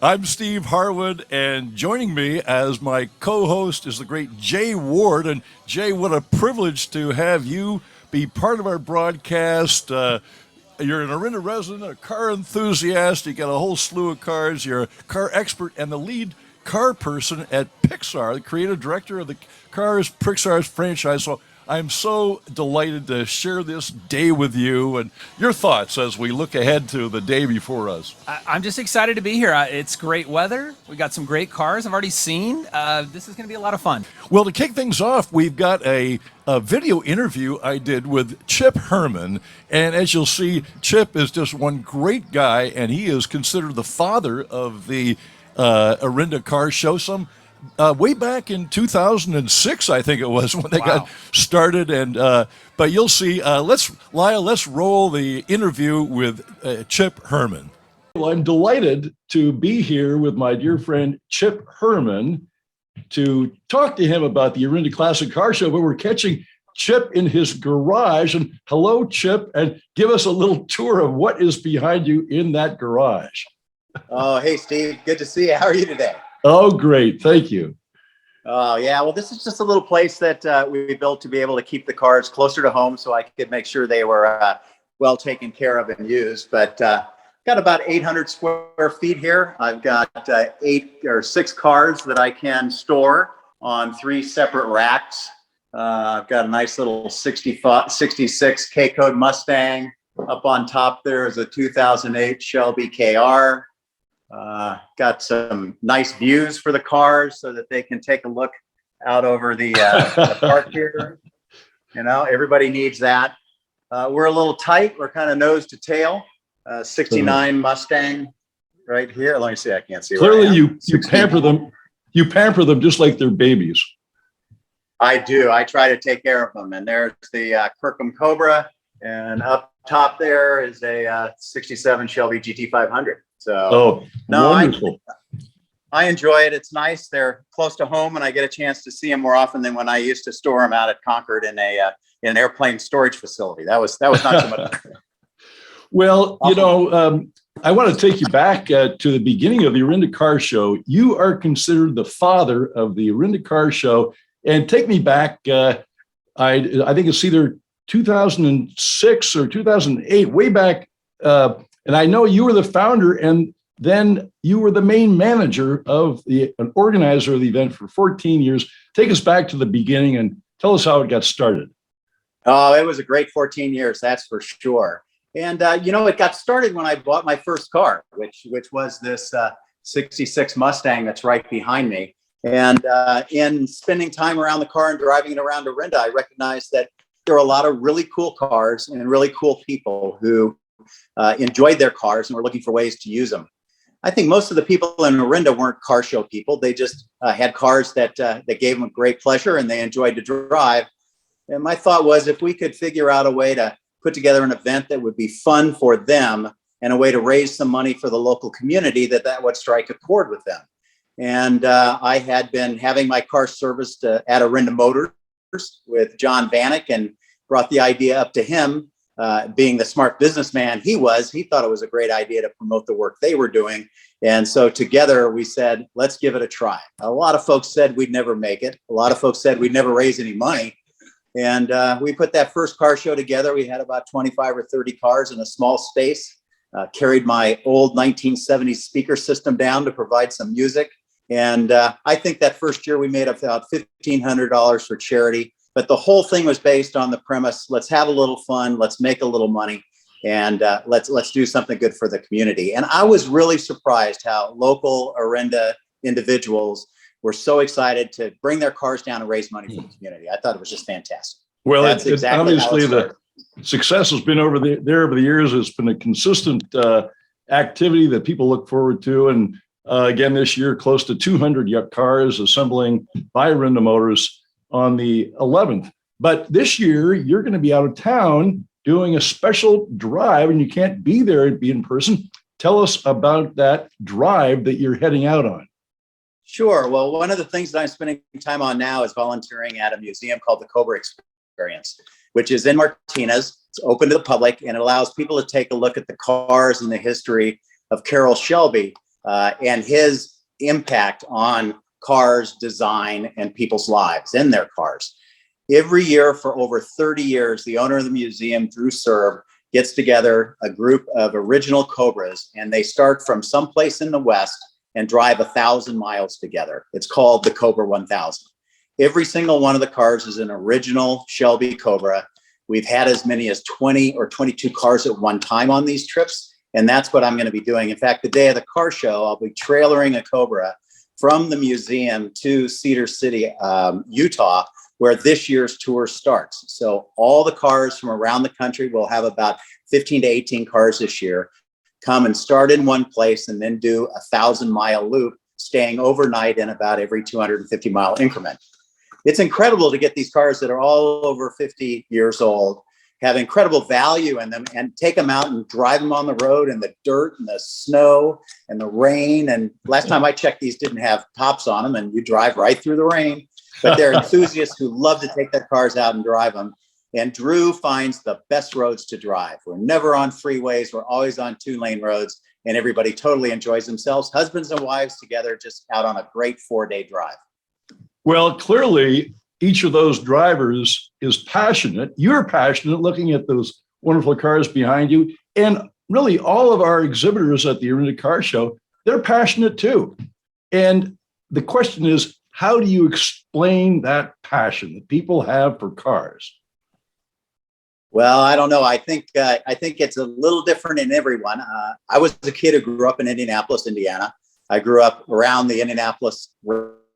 I'm Steve Harwood, and joining me as my co-host is the great Jay Ward. And Jay, what a privilege to have you be part of our broadcast. You're an Orinda resident, a car enthusiast. You got a whole slew of cars. You're a car expert and the lead car person at Pixar, the creative director of the Cars Pixar's franchise. So I'm so delighted to share this day with you and your thoughts as we look ahead to the day before us. I'm just excited to be here. It's great weather. We got some great cars I've already seen. This is going to be a lot of fun. Well, to kick things off, we've got a video interview I did with Chip Herman. And as you'll see, Chip is just one great guy, and he is considered the father of the Orinda Car Show. Way back in 2006, I think it was, when they got started. And but you'll see. Let's roll the interview with Chip Herman. Well, I'm delighted to be here with my dear friend Chip Herman to talk to him about the Orinda Classic Car Show. But we're catching Chip in his garage. And hello, Chip, and give us a little tour of what is behind you in that garage. Oh, hey, Steve. Good to see you. How are you today? Oh, great. Thank you. Oh, yeah. Well, this is just a little place that we built to be able to keep the cars closer to home so I could make sure they were well taken care of and used. But got about 800 square feet here. I've got 8 or 6 cars that I can store on 3 separate racks. I've got a nice little 66 K-Code Mustang. Up on top there is a 2008 Shelby KR. Got some nice views for the cars so that they can take a look out over the park here. You know, everybody needs that. We're a little tight. We're kind of nose to tail. 69 Mustang right here. Let me see. I can't see. Clearly, you pamper them. You pamper them just like they're babies. I do. I try to take care of them. And there's the Kirkham Cobra, and up top there is a 67 Shelby GT500. So, wonderful. I enjoy it. It's nice. They're close to home, and I get a chance to see them more often than when I used to store them out at Concord in an airplane storage facility. That was not so much. Well, you know, I want to take you back to the beginning of the Orinda Car Show. You are considered the father of the Orinda Car Show, and take me back. I think it's either 2006 or 2008, way back. And I know you were the founder, and then you were the main manager of an organizer of the event for 14 years. Take us back to the beginning and tell us how it got started. Oh, it was a great 14 years, that's for sure. And, you know, it got started when I bought my first car, which was this 66 Mustang that's right behind me. And in spending time around the car and driving it around Orinda, I recognized that there are a lot of really cool cars and really cool people who enjoyed their cars and were looking for ways to use them. I think most of the people in Orinda weren't car show people. They just had cars that gave them great pleasure and they enjoyed to drive. And my thought was, if we could figure out a way to put together an event that would be fun for them and a way to raise some money for the local community, that would strike a chord with them. And I had been having my car serviced at Orinda Motors with John Bannock, and brought the idea up to him. Being the smart businessman he thought it was a great idea to promote the work they were doing. And so together we said, let's give it a try. A lot of folks said we'd never make it. A lot of folks said we'd never raise any money. And we put that first car show together. We had about 25 or 30 cars in a small space, carried my old 1970s speaker system down to provide some music. And I think that first year we made about $1,500 for charity. But the whole thing was based on the premise: let's have a little fun, let's make a little money, and let's do something good for the community. And I was really surprised how local Orinda individuals were so excited to bring their cars down and raise money for the community. I thought it was just fantastic. Well, that's exactly obviously the success has been over the years. It's been a consistent activity that people look forward to. And again, this year, close to 200 cars assembling by Orinda Motors on the 11th. But this year, you're going to be out of town doing a special drive, and you can't be there and be in person. Tell us about that drive that you're heading out on. Sure. Well, one of the things that I'm spending time on now is volunteering at a museum called the Cobra Experience, which is in Martinez. It's open to the public, and it allows people to take a look at the cars and the history of Carroll Shelby. and his impact on cars, design, and people's lives in their cars. Every year for over 30 years, the owner of the museum, Drew Serb, gets together a group of original Cobras, and they start from someplace in the West and drive 1,000 miles together. It's called the Cobra 1000. Every single one of the cars is an original Shelby Cobra. We've had as many as 20 or 22 cars at one time on these trips, and that's what I'm going to be doing. In fact, the day of the car show, I'll be trailering a Cobra from the museum to Cedar City, Utah, where this year's tour starts. So all the cars from around the country, will have about 15 to 18 cars this year, come and start in one place and then do a 1,000-mile loop, staying overnight in about every 250-mile increment. It's incredible to get these cars that are all over 50 years old, have incredible value in them, and take them out and drive them on the road in the dirt and the snow and the rain. And last time I checked, these didn't have tops on them, and you drive right through the rain. But they're enthusiasts who love to take their cars out and drive them. And Drew finds the best roads to drive. We're never on freeways. We're always on 2-lane roads, and everybody totally enjoys themselves, husbands and wives together, just out on a great 4-day drive. Well, clearly, each of those drivers is passionate. You're passionate looking at those wonderful cars behind you. And really, all of our exhibitors at the Orinda Car Show, they're passionate too. And the question is, how do you explain that passion that people have for cars? Well, I don't know. I think it's a little different in everyone. I was a kid who grew up in Indianapolis, Indiana. I grew up around the Indianapolis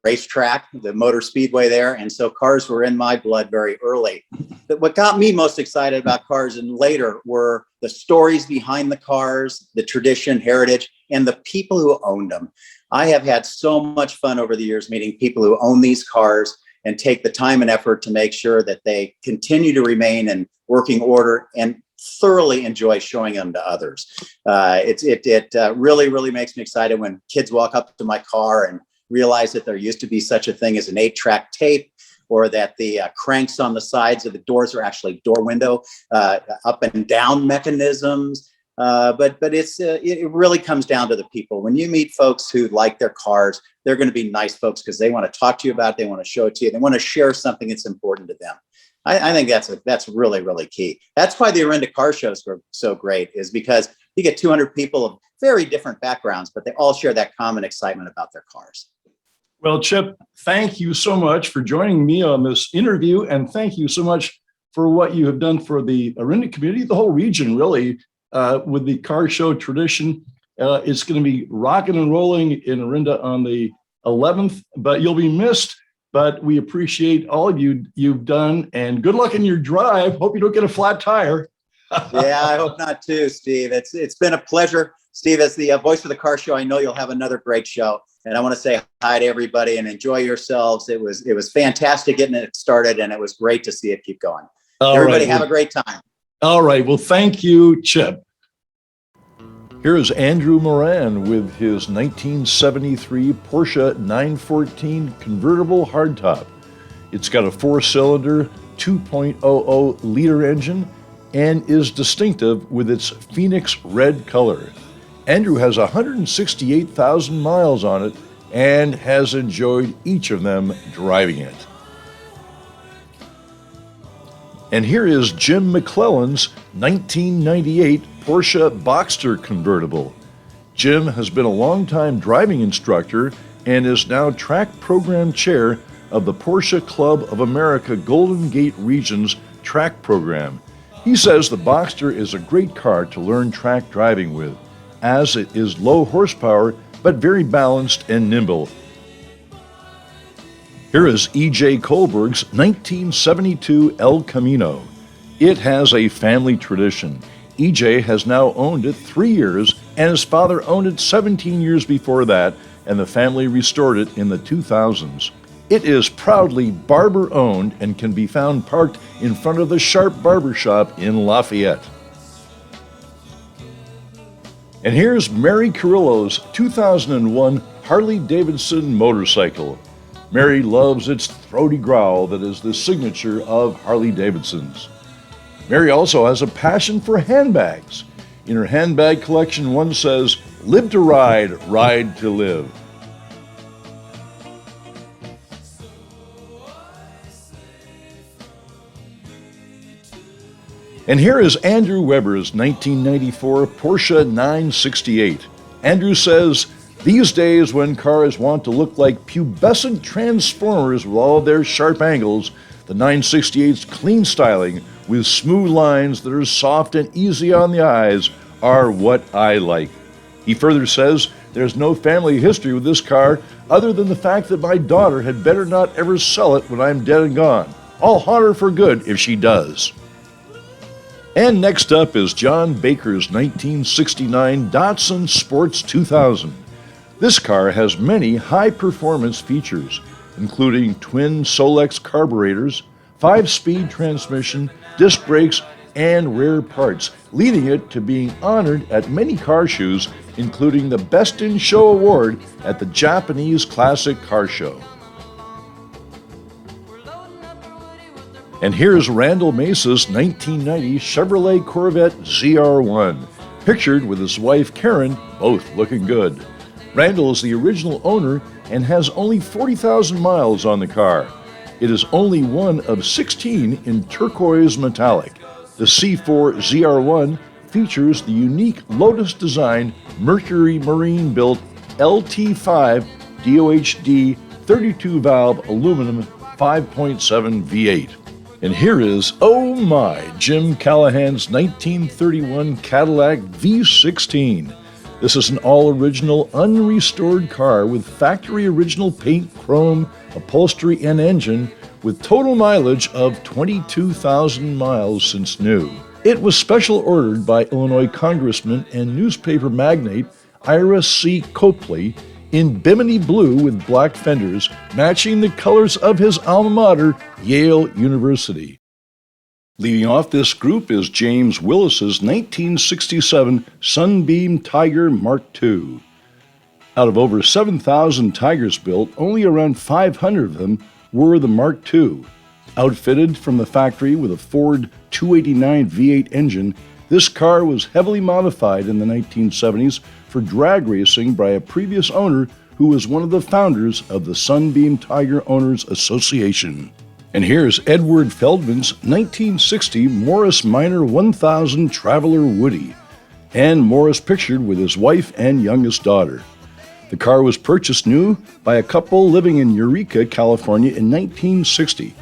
racetrack, the motor speedway there. And so cars were in my blood very early. But what got me most excited about cars and later were the stories behind the cars, the tradition, heritage, and the people who owned them. I have had so much fun over the years meeting people who own these cars and take the time and effort to make sure that they continue to remain in working order and thoroughly enjoy showing them to others. It really, really makes me excited when kids walk up to my car and realize that there used to be such a thing as an 8-track tape, or that the cranks on the sides of the doors are actually door window up and down mechanisms. But it really comes down to the people. When you meet folks who like their cars, they're going to be nice folks because they want to talk to you about it. They want to show it to you. They want to share something that's important to them. I think that's really, really key. That's why the Orinda Car Shows were so great, is because you get 200 people of very different backgrounds, but they all share that common excitement about their cars. Well, Chip, thank you so much for joining me on this interview. And thank you so much for what you have done for the Orinda community, the whole region, really, with the car show tradition. It's going to be rocking and rolling in Orinda on the 11th, but you'll be missed. But we appreciate all of you've done, and good luck in your drive. Hope you don't get a flat tire. Yeah, I hope not too, Steve. It's been a pleasure. Steve, as the voice of the car show, I know you'll have another great show. And I want to say hi to everybody and enjoy yourselves. It was fantastic getting it started, and it was great to see it keep going. Everybody have a great time. All right. Well, thank you, Chip. Here is Andrew Moran with his 1973 Porsche 914 convertible hardtop. It's got a 4-cylinder, 2.00-liter engine and is distinctive with its Phoenix red color. Andrew has 168,000 miles on it and has enjoyed each of them driving it. And here is Jim McClellan's 1998 Porsche Boxster convertible. Jim has been a longtime driving instructor and is now track program chair of the Porsche Club of America Golden Gate Region's track program. He says the Boxster is a great car to learn track driving with, as it is low horsepower but very balanced and nimble. Here is E.J. Kohlberg's 1972 El Camino. It has a family tradition. E.J. has now owned it 3 years, and his father owned it 17 years before that, and the family restored it in the 2000s. It is proudly barber-owned and can be found parked in front of the Sharp Barber Shop in Lafayette. And here's Mary Carrillo's 2001 Harley-Davidson motorcycle. Mary loves its throaty growl that is the signature of Harley-Davidsons. Mary also has a passion for handbags. In her handbag collection, one says, Live to ride, ride to live. And here is Andrew Weber's 1994 Porsche 968. Andrew says, these days when cars want to look like pubescent transformers with all their sharp angles, the 968's clean styling with smooth lines that are soft and easy on the eyes are what I like. He further says, there's no family history with this car other than the fact that my daughter had better not ever sell it when I'm dead and gone. I'll haunt her for good if she does. And next up is John Baker's 1969 Datsun Sports 2000. This car has many high-performance features, including twin Solex carburetors, 5-speed transmission, disc brakes, and rare parts, leading it to being honored at many car shows, including the Best in Show award at the Japanese Classic Car Show. And here's Randall Mesa's 1990 Chevrolet Corvette ZR1, pictured with his wife Karen, both looking good. Randall is the original owner and has only 40,000 miles on the car. It is only one of 16 in turquoise metallic. The C4 ZR1 features the unique Lotus-designed Mercury Marine-built LT5 DOHD 32-valve aluminum 5.7 V8. And here is, oh my, Jim Callahan's 1931 Cadillac V16. This is an all-original, unrestored car with factory original paint, chrome, upholstery, and engine with total mileage of 22,000 miles since new. It was special ordered by Illinois Congressman and newspaper magnate Ira C. Copley in bimini blue with black fenders, matching the colors of his alma mater, Yale University. Leading off this group is James Willis's 1967 Sunbeam Tiger Mark II. Out of over 7,000 Tigers built, only around 500 of them were the Mark II. Outfitted from the factory with a Ford 289 V8 engine, this car was heavily modified in the 1970s for drag racing by a previous owner who was one of the founders of the Sunbeam Tiger Owners Association. And here's Edward Feldman's 1960 Morris Minor 1000 Traveler Woody, and Morris pictured with his wife and youngest daughter. The car was purchased new by a couple living in Eureka, California in 1960.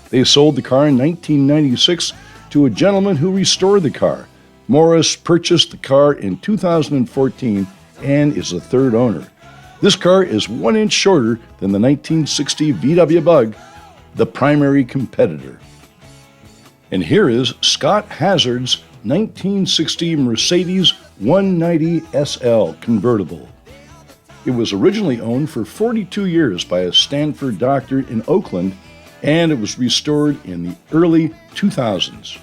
They sold the car in 1996 to a gentleman who restored the car. Morris purchased the car in 2014 and is the third owner. This car is 1 inch shorter than the 1960 VW Bug, the primary competitor. And here is Scott Hazard's 1960 Mercedes 190 SL convertible. It was originally owned for 42 years by a Stanford doctor in Oakland, and it was restored in the early 2000s.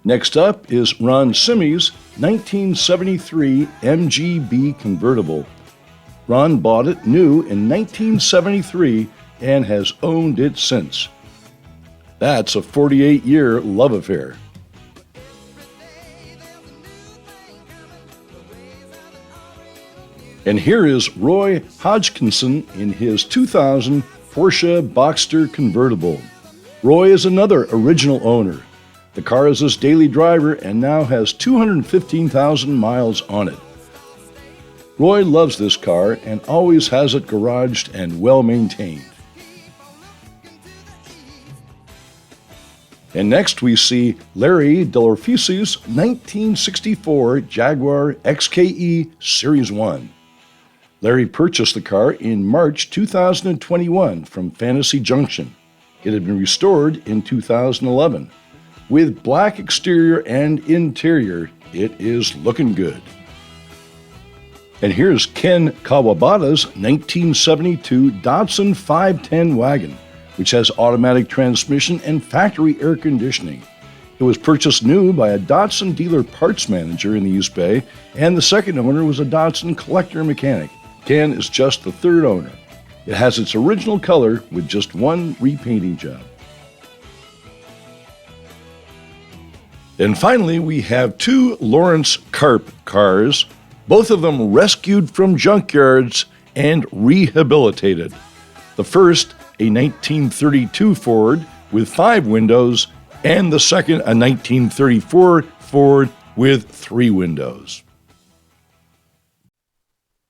Next up is Ron Simme's 1973 MGB convertible. Ron bought it new in 1973 and has owned it since. That's a 48-year love affair. And here is Roy Hodgkinson in his 2000 Porsche Boxster convertible. Roy is another original owner. The car is his daily driver and now has 215,000 miles on it. Roy loves this car and always has it garaged and well maintained. And next we see Larry Delorfisi's 1964 Jaguar XKE Series 1. Larry purchased the car in March 2021 from Fantasy Junction. It had been restored in 2011. With black exterior and interior, it is looking good. And here's Ken Kawabata's 1972 Datsun 510 wagon, which has automatic transmission and factory air conditioning. It was purchased new by a Datsun dealer parts manager in the East Bay, and the second owner was a Datsun collector mechanic. Ken is just the third owner. It has its original color with just one repainting job. And finally, we have two Lawrence Karp cars, both of them rescued from junkyards and rehabilitated. The first, a 1932 Ford with 5 windows, and the second, a 1934 Ford with 3 windows.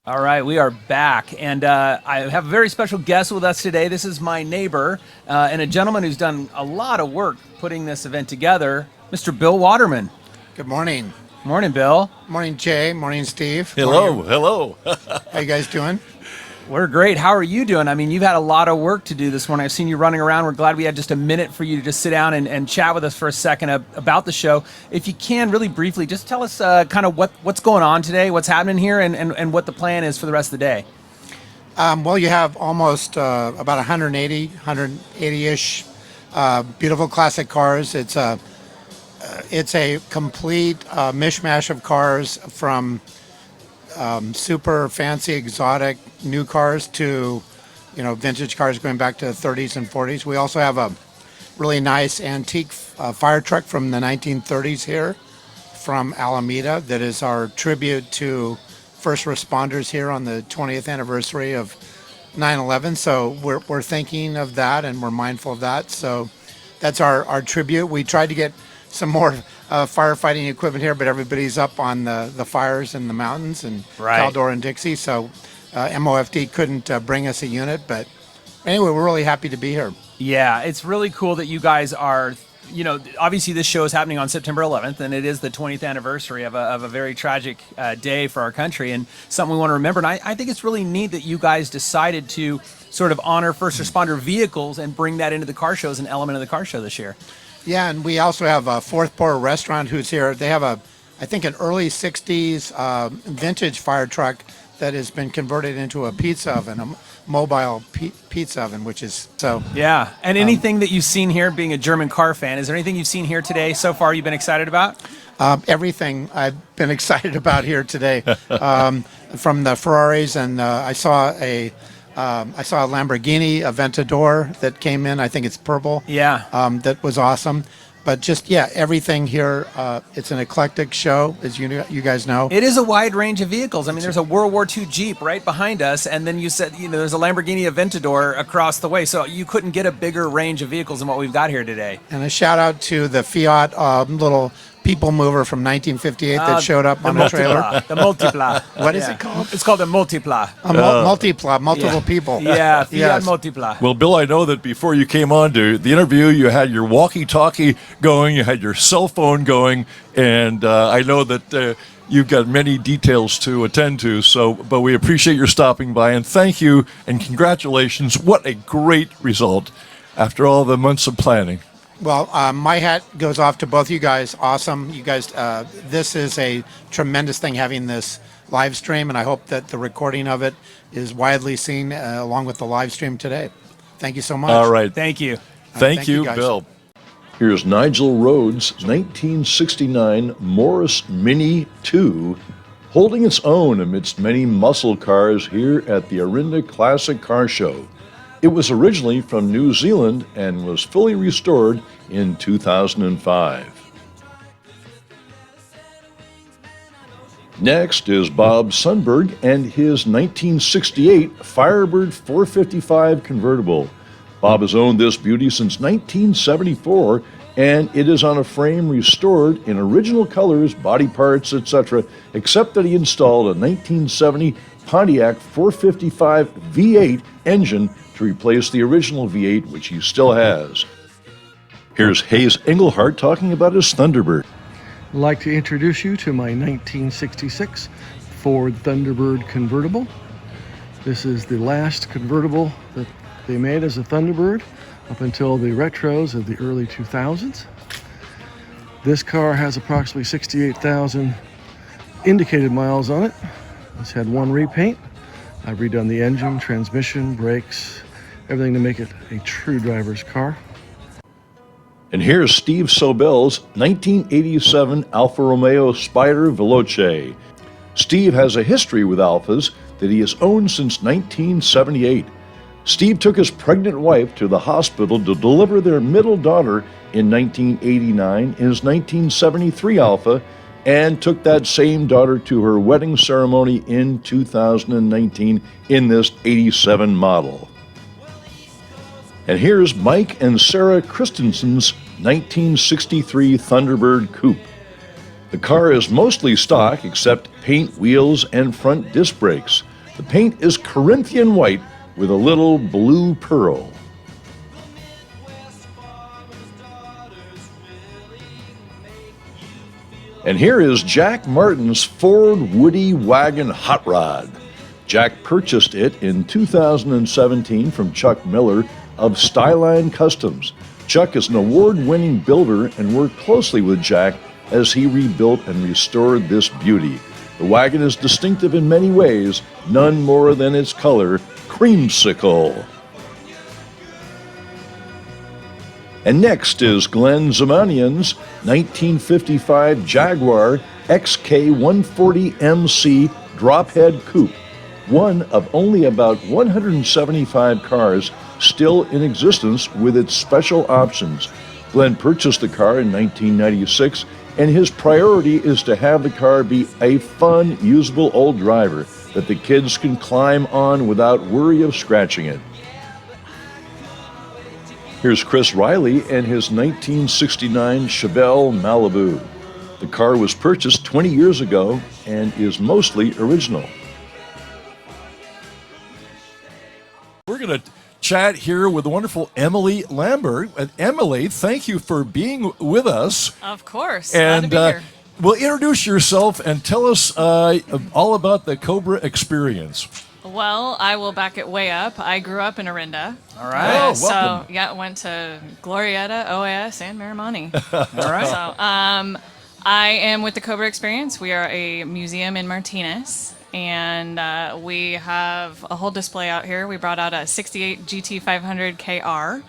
All right, we are back, and I have a very special guest with us today. This is my neighbor and a gentleman who's done a lot of work putting this event together, Mr. Bill Waterman. Good morning. Morning, Bill. Morning, Jay. Morning, Steve. Hello, hello. How you guys doing? We're great. How are you doing? I mean, you've had a lot of work to do this morning. I've seen you running around. We're glad we had just a minute for you to just sit down and chat with us for a second about the show. If you can, really briefly, just tell us kind of what's going on today, what's happening here, and what the plan is for the rest of the day. Well, you have almost about 180-ish beautiful classic cars. It's a complete mishmash of cars from super fancy, exotic new cars to, vintage cars going back to the 30s and 40s. We also have a really nice antique fire truck from the 1930s here from Alameda that is our tribute to first responders here on the 20th anniversary of 9/11. So we're thinking of that and we're mindful of that. So that's our tribute. We tried to get some more firefighting equipment here, but everybody's up on the fires in the mountains and Right. Caldor and Dixie, so MOFD couldn't bring us a unit, but anyway, we're really happy to be here. Yeah, it's really cool that you guys are, obviously this show is happening on September 11th, and it is the 20th anniversary of a very tragic day for our country, and something we want to remember. And I think it's really neat that you guys decided to sort of honor first responder vehicles and bring that into the car show as an element of the car show this year. Yeah, and we also have a Fourth Pour Restaurant who's here. They have I think an early 60s vintage fire truck that has been converted into a pizza oven, a mobile pizza oven, which is so. Yeah, and anything that you've seen here, being a German car fan, is there anything you've seen here today so far you've been excited about? Everything I've been excited about here today, from the Ferraris, and I saw a Lamborghini Aventador that came in. I think it's purple. Yeah. That was awesome. But just, everything here, it's an eclectic show, as you guys know. It is a wide range of vehicles. I mean, there's a World War II Jeep right behind us, and then you said, there's a Lamborghini Aventador across the way. So you couldn't get a bigger range of vehicles than what we've got here today. And a shout out to the Fiat little people mover from 1958 that showed up on the trailer. The Multipla. What is it called? It's called a Multipla. Multiple people. Yeah, Fiat Yes. Multipla. Well, Bill, I know that before you came on to the interview, you had your walkie-talkie going, you had your cell phone going, and I know that you've got many details to attend to. But we appreciate your stopping by, and thank you, and congratulations. What a great result after all the months of planning. Well, my hat goes off to both you guys. Awesome. You guys, this is a tremendous thing having this live stream, and I hope that the recording of it is widely seen along with the live stream today. Thank you so much. All right. Thank you. Thank you, guys. Bill. Here's Nigel Rhodes' 1969 Morris Mini 2 holding its own amidst many muscle cars here at the Orinda Classic Car Show. It was originally from New Zealand and was fully restored in 2005. Next is Bob Sundberg and his 1968 Firebird 455 convertible. Bob has owned this beauty since 1974, and it is on a frame restored in original colors, body parts, etc., except that he installed a 1970 Pontiac 455 V8 engine to replace the original V8, which he still has. Here's Hayes Engelhardt talking about his Thunderbird. I'd like to introduce you to my 1966 Ford Thunderbird convertible. This is the last convertible that they made as a Thunderbird up until the retros of the early 2000s. This car has approximately 68,000 indicated miles on it. It's had one repaint. I've redone the engine, transmission, brakes, everything to make it a true driver's car. And here's Steve Sobel's 1987 Alfa Romeo Spider Veloce. Steve has a history with Alfas that he has owned since 1978. Steve took his pregnant wife to the hospital to deliver their middle daughter in 1989 in his 1973 Alfa, and took that same daughter to her wedding ceremony in 2019 in this 87 model. And here's Mike and Sarah Christensen's 1963 Thunderbird Coupe. The car is mostly stock except paint, wheels, and front disc brakes. The paint is Corinthian white with a little blue pearl. And here is Jack Martin's Ford Woody Wagon Hot Rod. Jack purchased it in 2017 from Chuck Miller of Styline Customs. Chuck is an award-winning builder and worked closely with Jack as he rebuilt and restored this beauty. The wagon is distinctive in many ways, none more than its color, creamsicle. And next is Glenn Zamanian's 1955 Jaguar XK140MC Drophead Coupe, one of only about 175 cars still in existence with its special options. Glenn purchased the car in 1996, and his priority is to have the car be a fun, usable old driver that the kids can climb on without worry of scratching it. Here's Chris Riley and his 1969 Chevelle Malibu. The car was purchased 20 years ago and is mostly original. We're going to chat here with the wonderful Emily Lambert. And Emily, thank you for being with us. Of course. And Glad to be here. well, introduce yourself and tell us all about the Cobra experience. Well, I will back it way up. I grew up in Orinda. All right. Oh, So, welcome. yeah, went to Glorieta, OAS, and Miramani. All right. So, I am with the Cobra Experience. We are a museum in Martinez, and we have a whole display out here. We brought out a 68 GT500 KR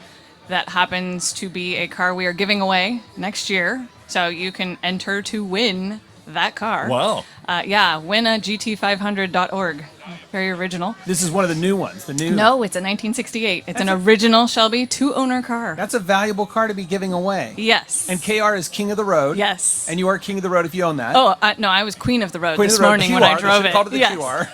that happens to be a car we are giving away next year. So you can enter to win that car. Wow. Yeah, winagt500.org. Very original. This is one of the new ones. The new. No, it's a 1968. It's an original Shelby two-owner car. That's a valuable car to be giving away. Yes. And KR is king of the road. Yes. And you are king of the road if you own that. Oh, no, I was queen of the road Queen of this the road, morning QR. when I They drove should it. call it the Yes. QR.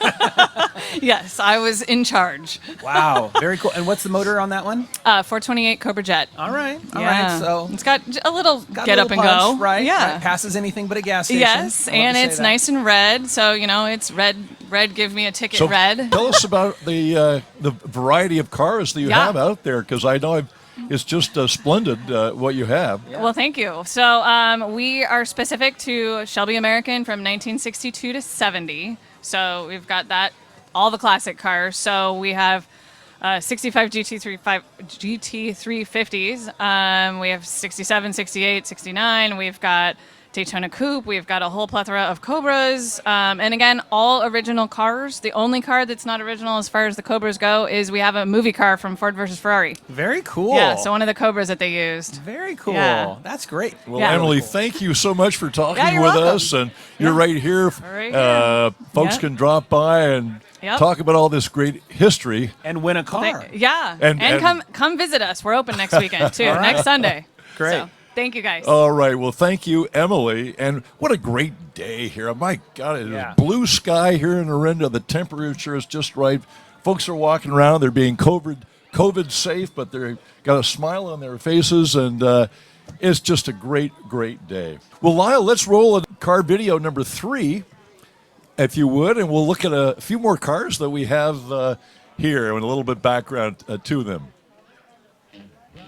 Yes, I was in charge. Wow, very cool. And what's the motor on that one? 428 Cobra Jet. All right. All Yeah. right. So it's got a little got a get little up and punch, go. right? Yeah. Right. Passes anything but a gas station. Yes, I love and to say it's that. nice and red. So, it's red. Red, give me a ticket, So red. tell us about the variety of cars that you Yeah. have out there, because I know it's just splendid what you have. Well, thank you. So we are specific to Shelby American from 1962 to 70. So we've got that, all the classic cars. So we have 65 GT350s. We have 67, 68, 69. We've got Daytona Coupe. We've got a whole plethora of Cobras. And again, all original cars. The only car that's not original as far as the Cobras go is we have a movie car from Ford versus Ferrari. Very cool. Yeah, so one of the Cobras that they used. Very cool. Yeah. That's great. Well, Yeah. Emily, thank you so much for talking Yeah, you're with welcome. us. And you're right here. Right here. Folks Yep. can drop by and Yep. talk about all this great history. And win a car. Yeah, And- and come visit us. We're open next weekend too. All right. Next Sunday. Great. So, thank you guys. All right. Well, thank you, Emily. And what a great day here. My God, it is Yeah. blue sky here in Orinda. The temperature is just right. Folks are walking around. They're being COVID safe, but they've got a smile on their faces. And it's just a great, great day. Well, Lyle, let's roll a car video number 3, if you would. And we'll look at a few more cars that we have here and a little bit background to them.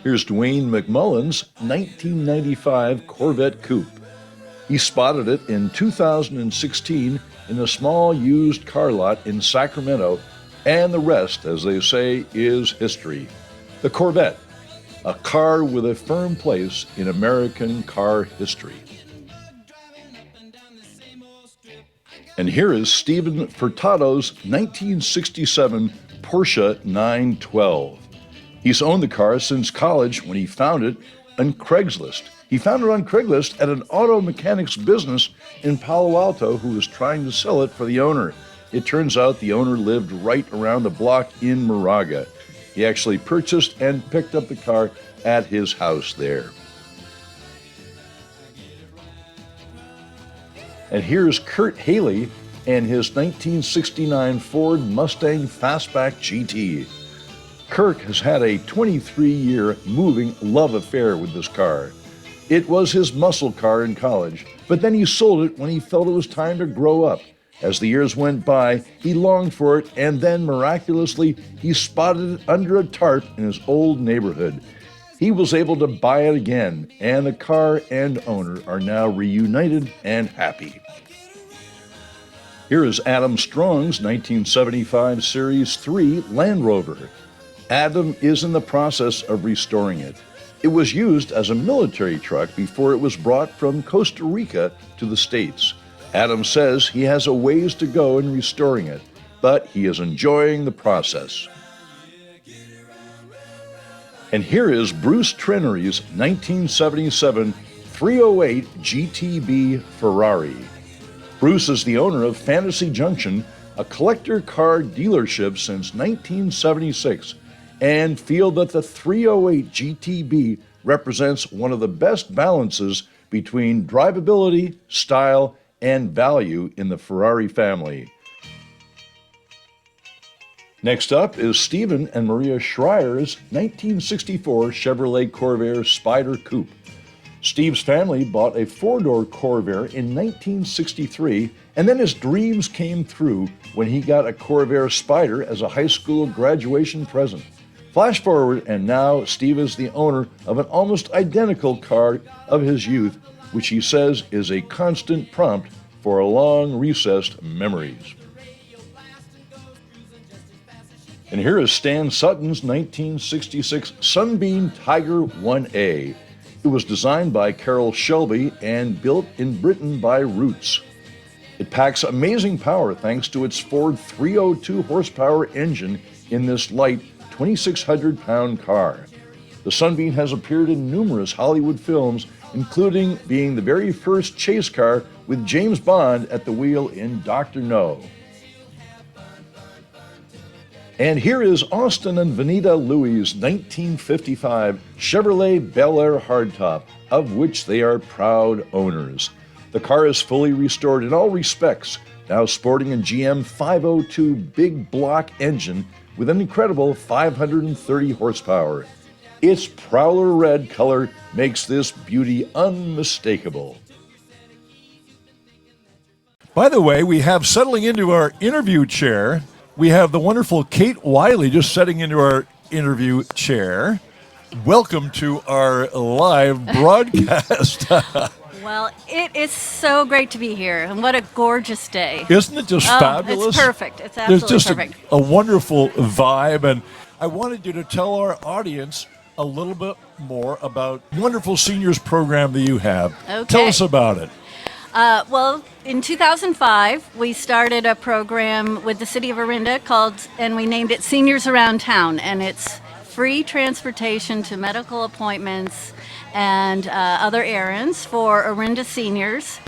Here's Dwayne McMullen's 1995 Corvette Coupe. He spotted it in 2016 in a small used car lot in Sacramento, and the rest, as they say, is history. The Corvette, a car with a firm place in American car history. And here is Stephen Furtado's 1967 Porsche 912. He's owned the car since college when he found it on Craigslist. He found it on Craigslist at an auto mechanics business in Palo Alto who was trying to sell it for the owner. It turns out the owner lived right around the block in Moraga. He actually purchased and picked up the car at his house there. And here's Kurt Haley and his 1969 Ford Mustang Fastback GT. Kurt has had a 23-year moving love affair with this car. It was his muscle car in college, but then he sold it when he felt it was time to grow up. As the years went by, he longed for it, and then miraculously, he spotted it under a tarp in his old neighborhood. He was able to buy it again, and the car and owner are now reunited and happy. Here is Adam Strong's 1975 Series 3 Land Rover. Adam is in the process of restoring it. It was used as a military truck before it was brought from Costa Rica to the States. Adam says he has a ways to go in restoring it, but he is enjoying the process. And here is Bruce Trenery's 1977 308 GTB Ferrari. Bruce is the owner of Fantasy Junction, a collector car dealership since 1976, and feel that the 308 GTB represents one of the best balances between drivability, style, and value in the Ferrari family. Next up is Stephen and Maria Schreier's 1964 Chevrolet Corvair Spyder Coupe. Steve's family bought a four-door Corvair in 1963, and then his dreams came through when he got a Corvair Spyder as a high school graduation present. Flash forward, and now Steve is the owner of an almost identical car of his youth, which he says is a constant prompt for long recessed memories. And here is Stan Sutton's 1966 Sunbeam Tiger 1A. It was designed by Carroll Shelby and built in Britain by Roots. It packs amazing power thanks to its Ford 302 horsepower engine in this light 2,600-pound car. The Sunbeam has appeared in numerous Hollywood films, including being the very first chase car with James Bond at the wheel in Dr. No. And here is Austin and Vanita Louie's 1955 Chevrolet Bel Air hardtop, of which they are proud owners. The car is fully restored in all respects, now sporting a GM 502 big block engine with an incredible 530 horsepower. Its prowler red color makes this beauty unmistakable. By the way, we have settling into our interview chair, we have the wonderful Kate Wiley just setting into our interview chair. Welcome to our live broadcast. Well, it is so great to be here, and what a gorgeous day. Isn't it just fabulous? It's perfect. It's absolutely There's just perfect. a wonderful vibe, and I wanted you to tell our audience a little bit more about wonderful seniors program that you have. Okay. Tell us about it. Well, in 2005, we started a program with the city of Orinda and we named it Seniors Around Town, and it's free transportation to medical appointments and other errands for Orinda seniors.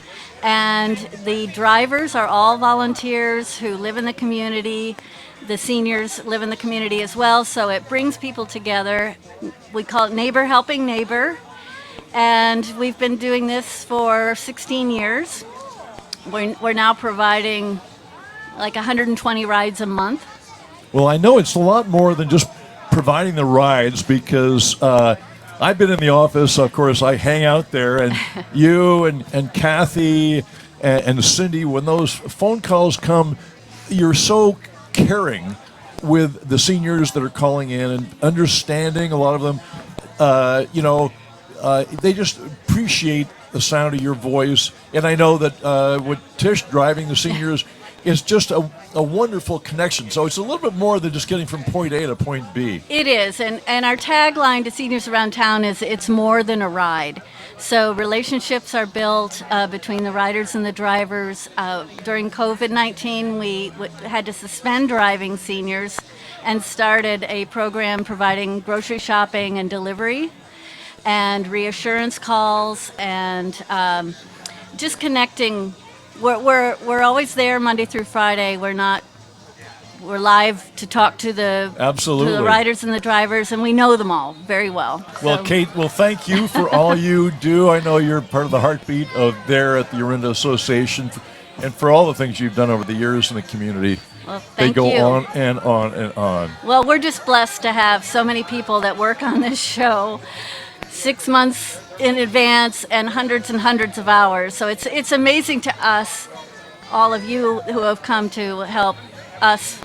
And the drivers are all volunteers who live in the community. The seniors live in the community as well, so it brings people together. We call it Neighbor Helping Neighbor. And we've been doing this for 16 years. We're now providing like 120 rides a month. Well, I know it's a lot more than just providing the rides, because I've been in the office. Of course, I hang out there, and you and Kathy and Cindy, when those phone calls come, you're so caring with the seniors that are calling in and understanding. A lot of them, they just appreciate the sound of your voice. And I know that with Tish driving the seniors, it's just a wonderful connection. So it's a little bit more than just getting from point A to point B. It is, and our tagline to Seniors Around Town is it's more than a ride. So relationships are built between the riders and the drivers. During COVID-19, we had to suspend driving seniors and started a program providing grocery shopping and delivery and reassurance calls, and just connecting. We're always there Monday through Friday. We're not we're live to talk to the Absolutely. riders and the drivers, and we know them all very well. Well, So- Kate, thank you for all you do. I know you're part of the heartbeat of there at the Orinda Association, and for all the things you've done over the years in the community. Well, They thank go you. on and on and on. Well, we're just blessed to have so many people that work on this show 6 months in advance and hundreds of hours. So it's amazing to us, all of you who have come to help us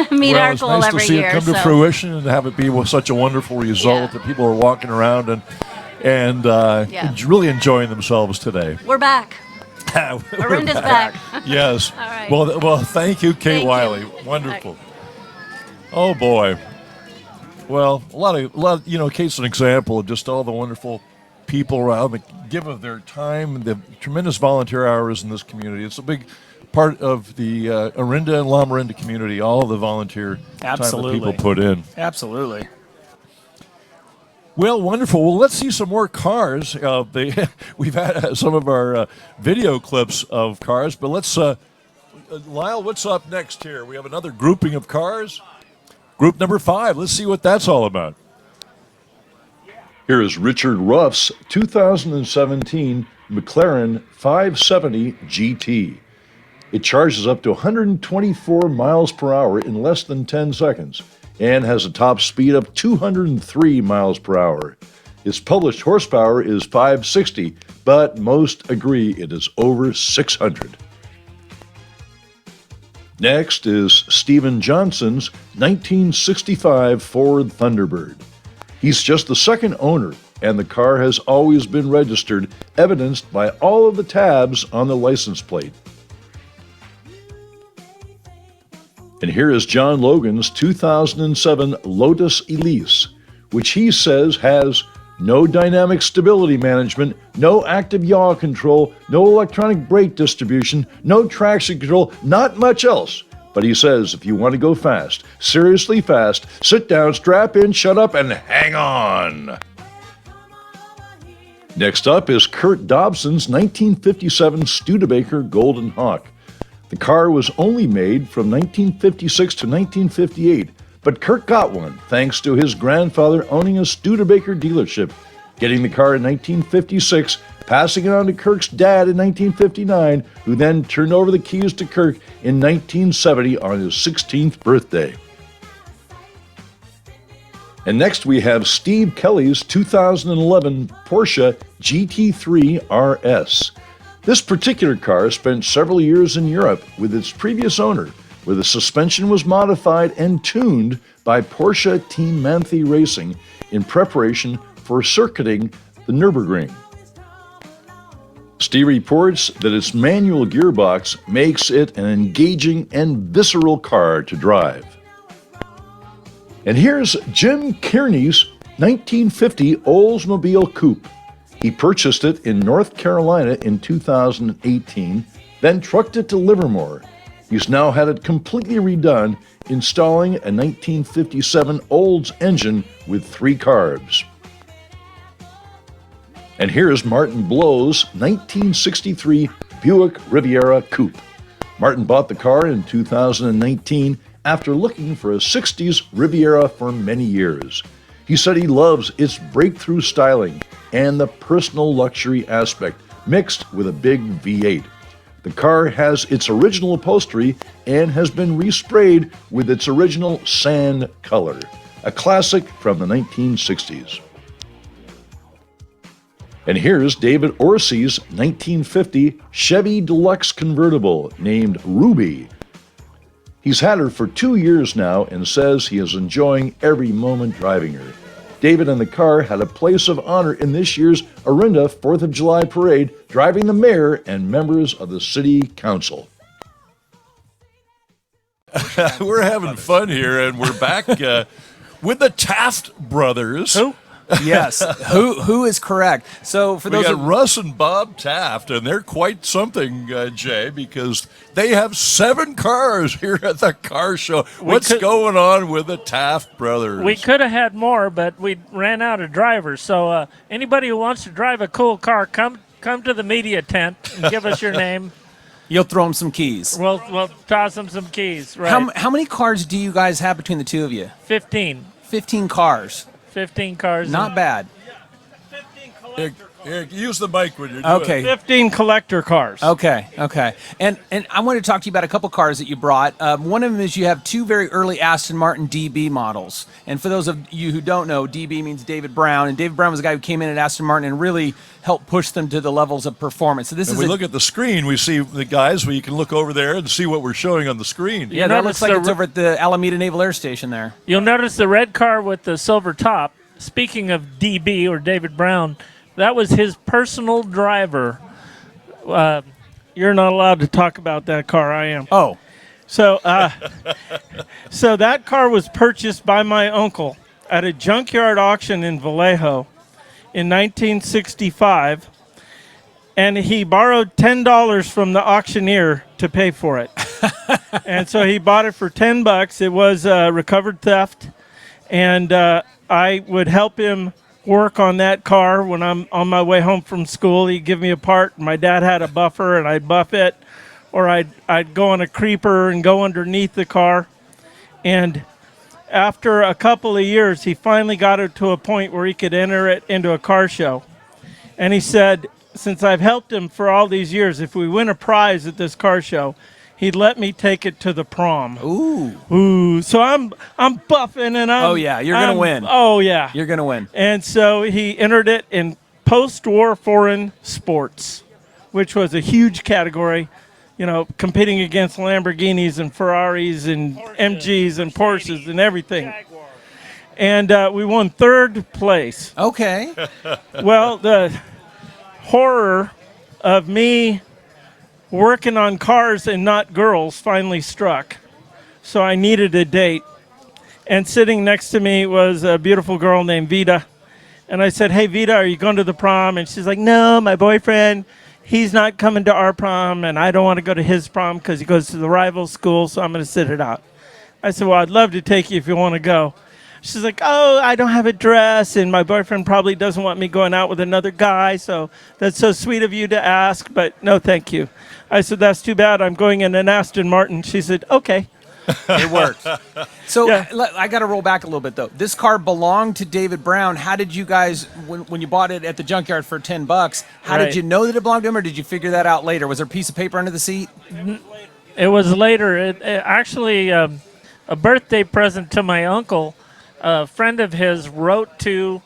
meet our It's goal nice every to see year. it come to So- fruition and have it be such a wonderful result Yeah. that people are walking around and Yeah. really enjoying themselves today. We're back. We're Orinda's back. Yes. All right. Well, thank you, Kate Thank you. Wiley. Wonderful. Oh boy. Well, a lot of Kate's an example of just all the wonderful people around that give of their time and the tremendous volunteer hours in this community. It's a big part of the Orinda and La Orinda community. All of the volunteer Absolutely. time that people put in. Absolutely. Well, wonderful. Well, let's see some more cars. We've had some of our video clips of cars, but let's, Lyle, what's up next here? We have another grouping of cars. Group number 5. Let's see what that's all about. Here is Richard Ruff's 2017 McLaren 570 GT. It charges up to 124 miles per hour in less than 10 seconds. And has a top speed of 203 miles per hour. Its published horsepower is 560, but most agree it is over 600. Next is Stephen Johnson's 1965 Ford Thunderbird. He's just the second owner, and the car has always been registered, evidenced by all of the tabs on the license plate. And here is John Logan's 2007 Lotus Elise, which he says has no dynamic stability management, no active yaw control, no electronic brake distribution, no traction control, not much else. But he says if you want to go fast, seriously fast, sit down, strap in, shut up, and hang on. Next up is Kurt Dobson's 1957 Studebaker Golden Hawk. The car was only made from 1956 to 1958, but Kurt got one thanks to his grandfather owning a Studebaker dealership, getting the car in 1956, passing it on to Kirk's dad in 1959, who then turned over the keys to Kirk in 1970 on his 16th birthday. And next we have Steve Kelly's 2011 Porsche GT3 RS. This particular car spent several years in Europe with its previous owner, where the suspension was modified and tuned by Porsche Team Manthe Racing in preparation for circuiting the Nürburgring. Steve reports that its manual gearbox makes it an engaging and visceral car to drive. And here's Jim Kearney's 1950 Oldsmobile Coupe. He purchased it in North Carolina in 2018, then trucked it to Livermore. He's now had it completely redone, installing a 1957 Olds engine with 3 carbs. And here's Martin Blow's 1963 Buick Riviera Coupe. Martin bought the car in 2019 after looking for a 60s Riviera for many years. He said he loves its breakthrough styling and the personal luxury aspect, mixed with a big V8. The car has its original upholstery and has been resprayed with its original sand color, a classic from the 1960s. And here's David Orsi's 1950 Chevy Deluxe convertible named Ruby. He's had her for 2 years now and says he is enjoying every moment driving her. David and the car had a place of honor in this year's Orinda 4th of July parade, driving the mayor and members of the city council. We're having fun here, and we're back with the Taft brothers. Who? Yes. Who is correct? So for We those got of Russ and Bob Taft, and they're quite something, Jay, because they have 7 cars here at the car show. What's going on with the Taft brothers? We could have had more, but we ran out of drivers. So anybody who wants to drive a cool car, come to the media tent and give us your name. You'll throw him some keys. We'll toss him some keys. Right. How many cars do you guys have between the two of you? 15. 15 cars. 15 cars. Not bad. Eric, use the mic when you're doing Okay. it. 15 collector cars. Okay. And I wanted to talk to you about a couple cars that you brought. One of them is you have two very early Aston Martin DB models. And for those of you who don't know, DB means David Brown. And David Brown was a guy who came in at Aston Martin and really helped push them to the levels of performance. So this When is we look at the screen, we see the guys where you can look over there and see what we're showing on the screen. yeah, that looks like it's over at the Alameda Naval Air Station there. You'll notice the red car with the silver top. Speaking of DB or David Brown, that was his personal driver. You're not allowed to talk about that car. I am. Oh. So, so that car was purchased by my uncle at a junkyard auction in Vallejo in 1965, and he borrowed $10 from the auctioneer to pay for it. And so he bought it for $10. It was recovered theft, and I would help him work on that car when I'm on my way home from school. He'd give me a part. My dad had a buffer, and I'd buff it, or I'd go on a creeper and go underneath the car. And after a couple of years, he finally got it to a point where he could enter it into a car show. And he said, since I've helped him for all these years, if we win a prize at this car show, he'd let me take it to the prom. Ooh. So I'm buffing and I'm. Oh, yeah, you're going to win. Oh, yeah. You're going to win. And so he entered it in post-war foreign sports, which was a huge category, competing against Lamborghinis and Ferraris and MGs and Porsches and everything. And we won third place. Okay. Well, the horror of me working on cars and not girls finally struck. So I needed a date. And sitting next to me was a beautiful girl named Vida. And I said, hey, Vida, are you going to the prom? And she's like, no, my boyfriend, he's not coming to our prom, and I don't want to go to his prom because he goes to the rival school, so I'm going to sit it out. I said, well, I'd love to take you if you want to go. She's like, oh, I don't have a dress, and my boyfriend probably doesn't want me going out with another guy, so that's so sweet of you to ask, but no, thank you. I said, that's too bad. I'm going in an Aston Martin. She said, okay. It worked. So Yeah. I got to roll back a little bit, though. This car belonged to David Brown. How did you guys, when you bought it at the junkyard for $10, how Right. did you know that it belonged to him, or did you figure that out later? Was there a piece of paper under the seat? It was later. It actually, a birthday present to my uncle. A friend of his wrote to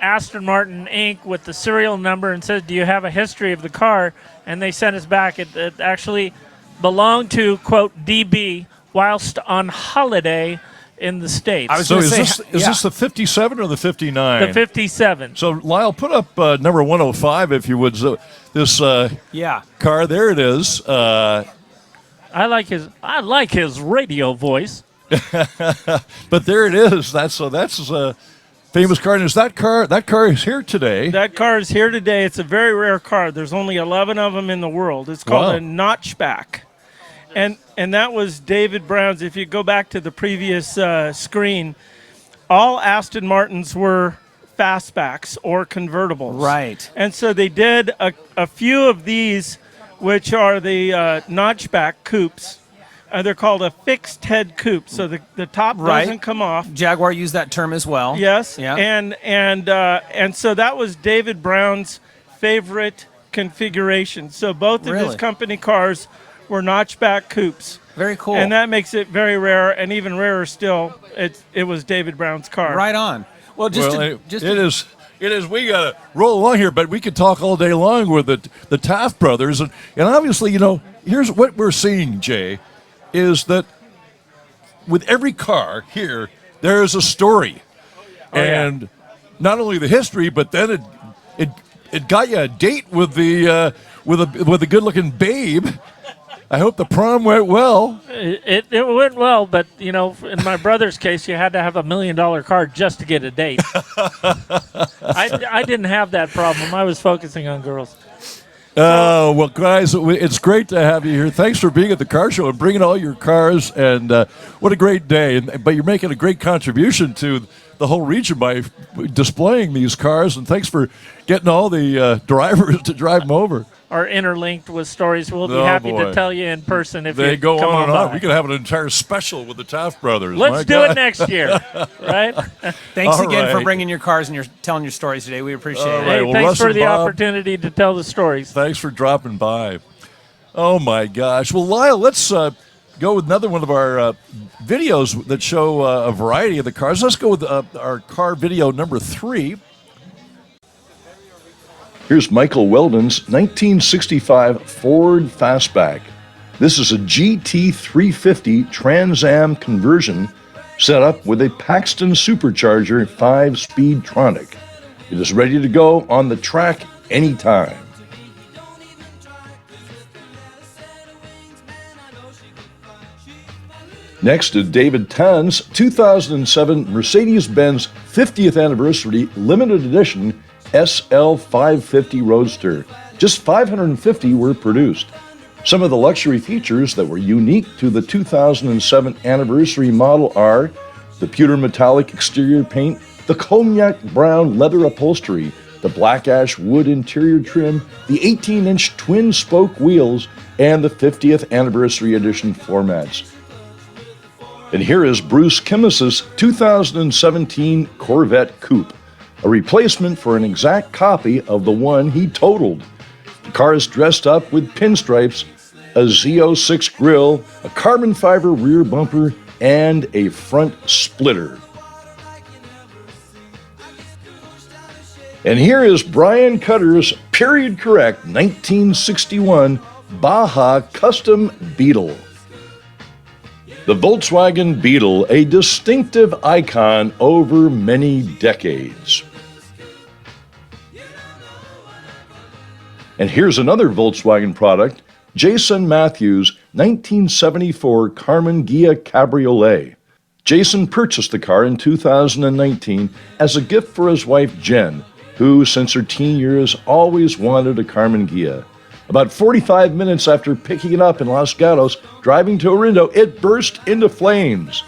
Aston Martin Inc. with the serial number and said, do you have a history of the car? And they sent us back. It actually belonged to, quote, DB, whilst on holiday in the States. I was So gonna is say, this the 57 or the 59? The 57. So Lyle, put up number 105 if you would. So this Yeah. car, there it is. I like his radio voice. But there it is. That's a famous car. And is that car is here today? That car is here today. It's a very rare car. There's only 11 of them in the world. It's called Wow. a notchback. And that was David Brown's. If you go back to the previous screen, all Aston Martins were fastbacks or convertibles. Right. And so they did a few of these, which are the notchback coupes. They're called a fixed head coupe. So the top Right. doesn't come off. Jaguar used that term as well. Yes. Yeah. And so that was David Brown's favorite configuration. So both of his Really? company cars were notchback coupes. Very cool. And that makes it very rare, and even rarer still, it was David Brown's car. Right on. Well, It is. We gotta roll along here, but we could talk all day long with the Taft brothers, and obviously, here's what we're seeing, Jay, is that with every car here, there is a story, and not only the history, but then it got you a date with the with a good-looking babe. I hope the prom went well. It went well, but, in my brother's case, you had to have $1 million car just to get a date. I didn't have that problem. I was focusing on girls. Oh, well, guys, it's great to have you here. Thanks for being at the car show and bringing all your cars, and what a great day. But you're making a great contribution to the whole region by displaying these cars, and thanks for getting all the drivers to drive them over. Are interlinked with stories we'll be Oh, happy boy. to tell you in person if They you go come on and on. by. We could have an entire special with the Taft brothers. Let's My do God. it next year, right? Thanks All again for right. bringing your cars and telling your stories today. We appreciate All it. right. Hey, well, thanks Russ for and the Bob, opportunity to tell the stories. thanks for dropping by. Oh, my gosh. Well, Lyle, let's go with another one of our videos that show a variety of the cars. Let's go with our car video number 3. Here's Michael Weldon's 1965 Ford Fastback. This is a GT350 Trans Am conversion set up with a Paxton supercharger 5-speed Tronic. It is ready to go on the track anytime. Next is David Tan's 2007 Mercedes-Benz 50th Anniversary Limited Edition SL550 Roadster. Just 550 were produced. Some of the luxury features that were unique to the 2007 anniversary model are the pewter metallic exterior paint, the cognac brown leather upholstery, the black ash wood interior trim, the 18-inch twin spoke wheels, and the 50th Anniversary Edition floor mats. And here is Bruce Kimmis's 2017 Corvette Coupe, a replacement for an exact copy of the one he totaled. The car is dressed up with pinstripes, a Z06 grille, a carbon fiber rear bumper, and a front splitter. And here is Brian Cutter's period correct 1961 Baja Custom Beetle. The Volkswagen Beetle, a distinctive icon over many decades. And here's another Volkswagen product, Jason Matthews' 1974 Carmen Ghia Cabriolet. Jason purchased the car in 2019 as a gift for his wife Jen, who since her teen years always wanted a Carmen Ghia. About 45 minutes after picking it up in Los Gatos, driving to Orinda, it burst into flames.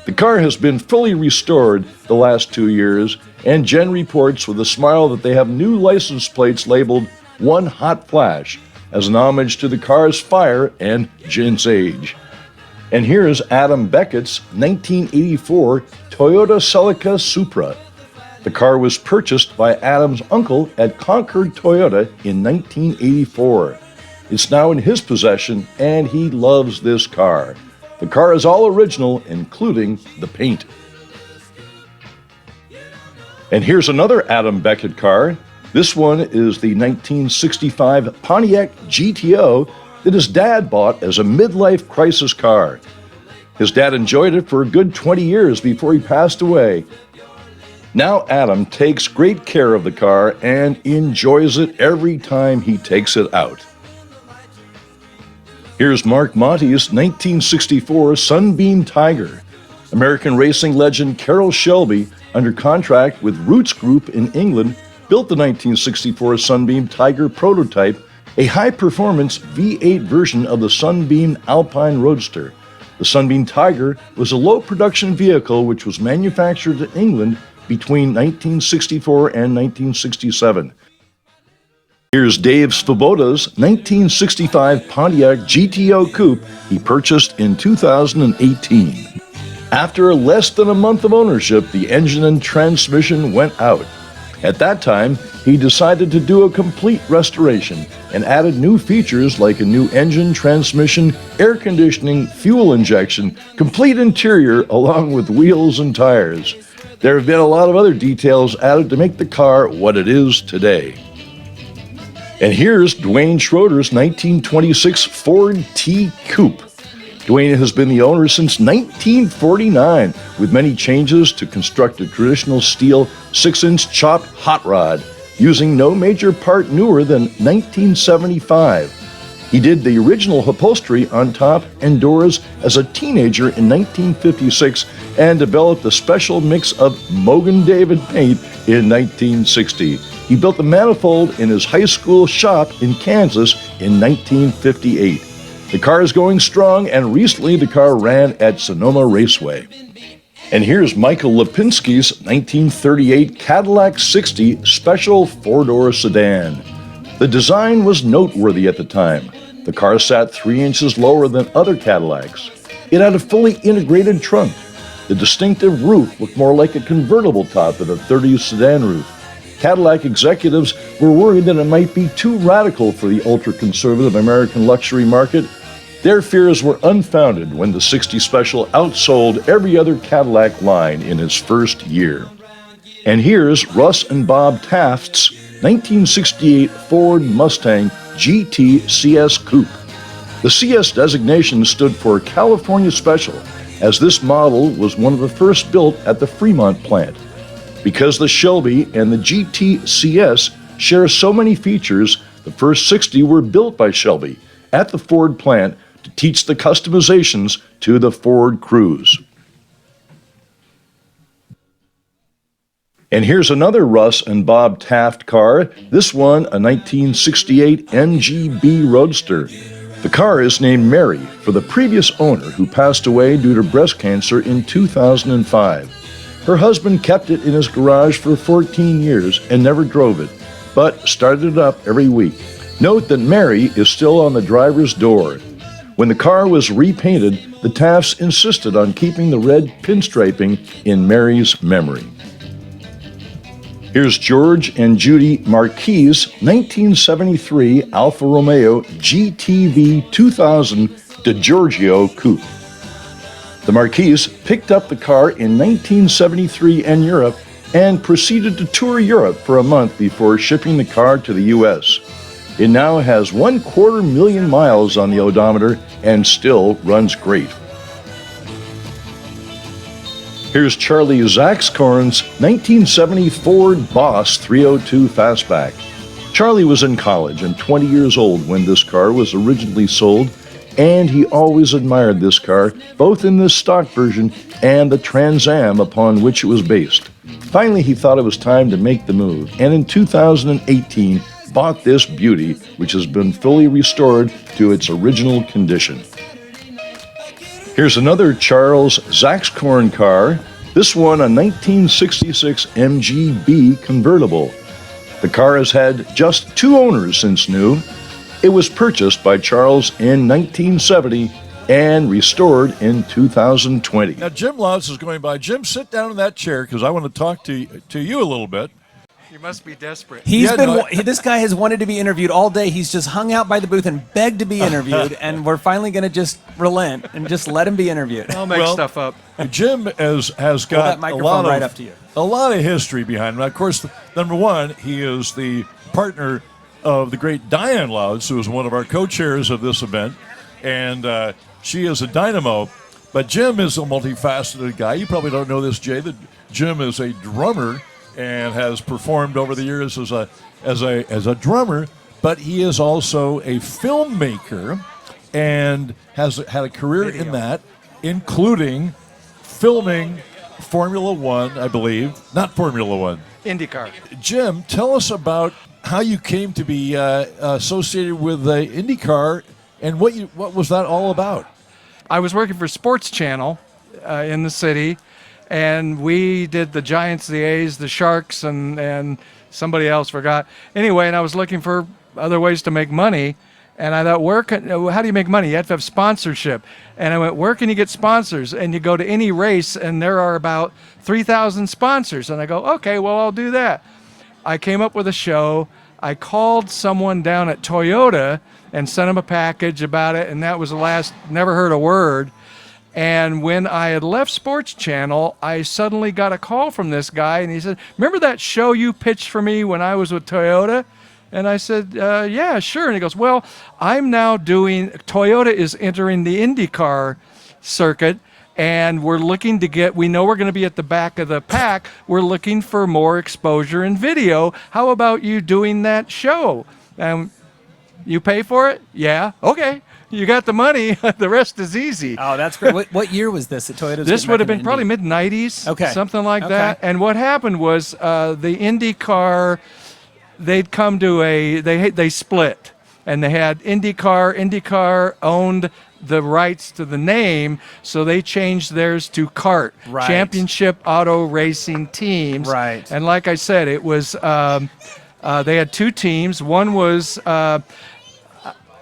The car has been fully restored the last 2 years, and Jen reports with a smile that they have new license plates labeled One Hot Flash, as an homage to the car's fire and Jen's age. And here's Adam Beckett's 1984 Toyota Celica Supra. The car was purchased by Adam's uncle at Concord Toyota in 1984. It's now in his possession, and he loves this car. The car is all original, including the paint. And here's another Adam Beckett car. This one is the 1965 Pontiac GTO that his dad bought as a midlife crisis car. His dad enjoyed it for a good 20 years before he passed away. Now Adam takes great care of the car and enjoys it every time he takes it out. Here's Mark Monte's 1964 Sunbeam Tiger. American racing legend Carroll Shelby, under contract with Roots Group in England, built the 1964 Sunbeam Tiger prototype, a high-performance V8 version of the Sunbeam Alpine Roadster. The Sunbeam Tiger was a low-production vehicle which was manufactured in England between 1964 and 1967. Here's Dave Svoboda's 1965 Pontiac GTO Coupe he purchased in 2018. After less than a month of ownership, the engine and transmission went out. At that time, he decided to do a complete restoration and added new features like a new engine, transmission, air conditioning, fuel injection, complete interior, along with wheels and tires. There have been a lot of other details added to make the car what it is today. And here's Dwayne Schroeder's 1926 Ford T Coupe. Dwayne has been the owner since 1949, with many changes to construct a traditional steel 6-inch chopped hot rod, using no major part newer than 1975. He did the original upholstery on top and doors as a teenager in 1956 and developed a special mix of Mogan David paint in 1960. He built the manifold in his high school shop in Kansas in 1958. The car is going strong, and recently the car ran at Sonoma Raceway. And here's Michael Lipinski's 1938 Cadillac 60 Special 4-door sedan. The design was noteworthy at the time. The car sat 3 inches lower than other Cadillacs. It had a fully integrated trunk. The distinctive roof looked more like a convertible top than a 30s sedan roof. Cadillac executives were worried that it might be too radical for the ultra-conservative American luxury market. Their fears were unfounded when the 60 Special outsold every other Cadillac line in its first year. And here's Russ and Bob Taft's 1968 Ford Mustang GT CS Coupe. The CS designation stood for California Special, as this model was one of the first built at the Fremont plant. Because the Shelby and the GT CS share so many features, the first 60 were built by Shelby at the Ford plant to teach the customizations to the Ford crews. And here's another Russ and Bob Taft car, this one a 1968 MGB Roadster. The car is named Mary for the previous owner who passed away due to breast cancer in 2005. Her husband kept it in his garage for 14 years and never drove it, but started it up every week. Note that Mary is still on the driver's door. When the car was repainted, the Tafts insisted on keeping the red pinstriping in Mary's memory. Here's George and Judy Marquis' 1973 Alfa Romeo GTV 2000 DiGiorgio Coupe. The Marquis picked up the car in 1973 in Europe and proceeded to tour Europe for a month before shipping the car to the U.S. It now has 250,000 miles on the odometer and still runs great. Here's Charlie Zaxcorn's 1970 Ford Boss 302 Fastback. Charlie was in college and 20 years old when this car was originally sold, and he always admired this car, both in this stock version and the Trans Am upon which it was based. Finally, he thought it was time to make the move, and in 2018 bought this beauty, which has been fully restored to its original condition. Here's another Charles Zaxcorn car, this one a 1966 MGB convertible. The car has had just 2 owners since new. It was purchased by Charles in 1970 and restored in 2020. Now, Jim Lutz is going by. Jim, sit down in that chair because I want to talk to you a little bit. You must be desperate. This guy has wanted to be interviewed all day. He's just hung out by the booth and begged to be interviewed, and we're finally going to just relent and just let him be interviewed. I'll make stuff up. Jim has got that microphone right up to you. A lot of history behind him. Of course, number one, he is the partner of the great Diane Lutz, who is one of our co-chairs of this event, and she is a dynamo. But Jim is a multifaceted guy. You probably don't know this, Jay, that Jim is a drummer and has performed over the years as a drummer, but he is also a filmmaker and has had a career in that, including filming Formula One, I believe. Not Formula One. IndyCar. Jim, tell us about how you came to be associated with IndyCar and what was that all about? I was working for Sports Channel in the city, and we did the Giants, the A's, the Sharks, and somebody else forgot. Anyway, and I was looking for other ways to make money, and I thought, how do you make money? You have to have sponsorship. And I went, where can you get sponsors? And you go to any race, and there are about 3,000 sponsors. And I go, okay, well, I'll do that. I came up with a show. I called someone down at Toyota and sent him a package about it, and that was the last, never heard a word. And when I had left Sports Channel, I suddenly got a call from this guy, and he said, remember that show you pitched for me when I was with Toyota? And I said, yeah, sure. And he goes, well, I'm now Toyota is entering the IndyCar circuit, and we're looking to we know we're going to be at the back of the pack. We're looking for more exposure and video. How about you doing that show? You pay for it? Yeah. Okay. You got the money. The rest is easy. Oh, that's great. What year was this at Toyota? This would have been probably mid-'90s, something like that. And what happened was the IndyCar, they'd come to they split. And they had IndyCar owned the rights to the name, so they changed theirs to CART, Right. Championship Auto Racing Teams. Right. And like I said, it was they had two teams. One was Ivan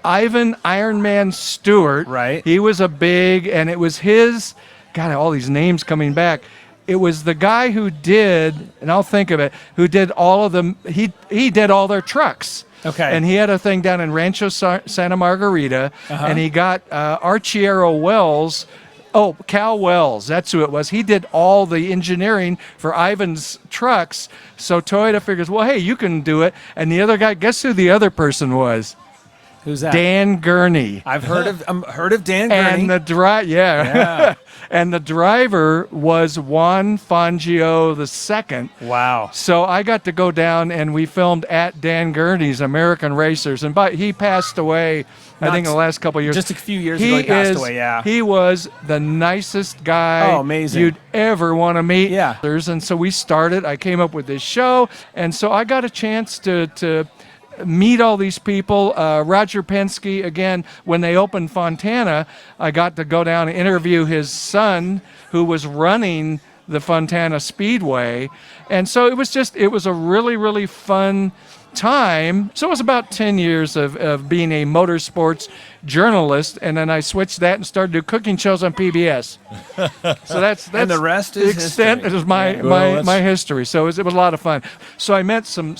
Ironman Stewart. Right. He was and it was his. God, all these names coming back. It was the guy who did, and I'll think of it, who did all of them. He did all their trucks. Okay. And he had a thing down in Rancho Santa Margarita, and he got Archiero Wells. Oh, Cal Wells, that's who it was. He did all the engineering for Ivan's trucks. So Toyota figures, well, hey, you can do it. And the other guy, guess who the other person was? Who's that? Dan Gurney. I've heard of Dan Gurney. And the Yeah. and the driver was Juan Fangio II. Wow. So I got to go down and we filmed at Dan Gurney's American Racers, and he passed away. I think in the last couple of years. Just a few years ago, he passed away. Yeah. He was the nicest guy amazing. you'd ever want to meet. Yeah. And so we started. I came up with this show, and so I got a chance to meet all these people. Roger Penske, again, when they opened Fontana, I got to go down and interview his son, who was running the Fontana Speedway. And so it was a really, really fun time. So it was about 10 years of being a motorsports journalist, and then I switched that and started doing cooking shows on PBS. So that's And the rest is extent history. is my Yeah. Well, my history. So it was a lot of fun. So I met some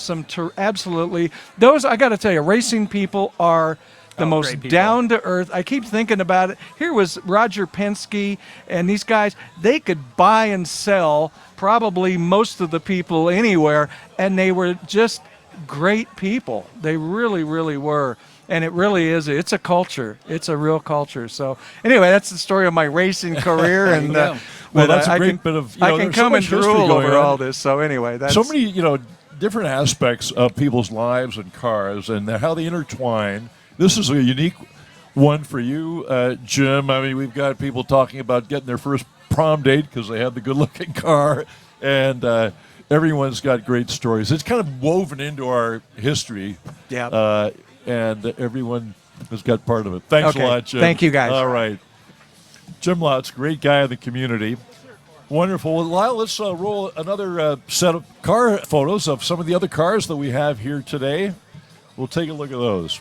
absolutely those. I got to tell you, racing people are the most great people. down to earth. I keep thinking about it. Here was Roger Penske and these guys. They could buy and sell probably most of the people anywhere, and they were just great people. They really, really were. And it really is. It's a culture. It's a real culture. So anyway, that's the story of my racing career. And Well, but that's a I great can, bit of. I can there's so come much and history drool going over on. all this. So anyway, that's So many, different aspects of people's lives and cars and how they intertwine. This is a unique one for you, Jim. I mean, we've got people talking about getting their first prom date because they had the good-looking car, and everyone's got great stories. It's kind of woven into our history. Yeah. And everyone has got part of it. Thanks Okay. a lot, Jim. Thank you, guys. All right. Jim Lott's great guy in the community. Wonderful. Well, Lyle, let's roll another set of car photos of some of the other cars that we have here today. We'll take a look at those.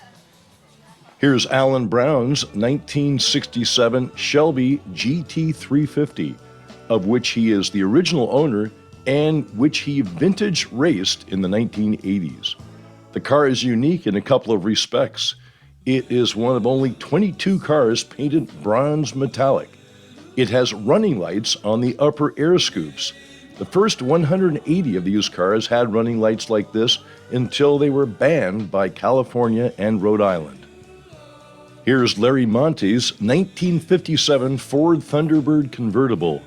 Here's Alan Brown's 1967 Shelby GT350, of which he is the original owner and which he vintage raced in the 1980s. The car is unique in a couple of respects. It is one of only 22 cars painted bronze metallic. It has running lights on the upper air scoops. The first 180 of these cars had running lights like this until they were banned by California and Rhode Island. Here's Larry Monte's 1957 Ford Thunderbird convertible.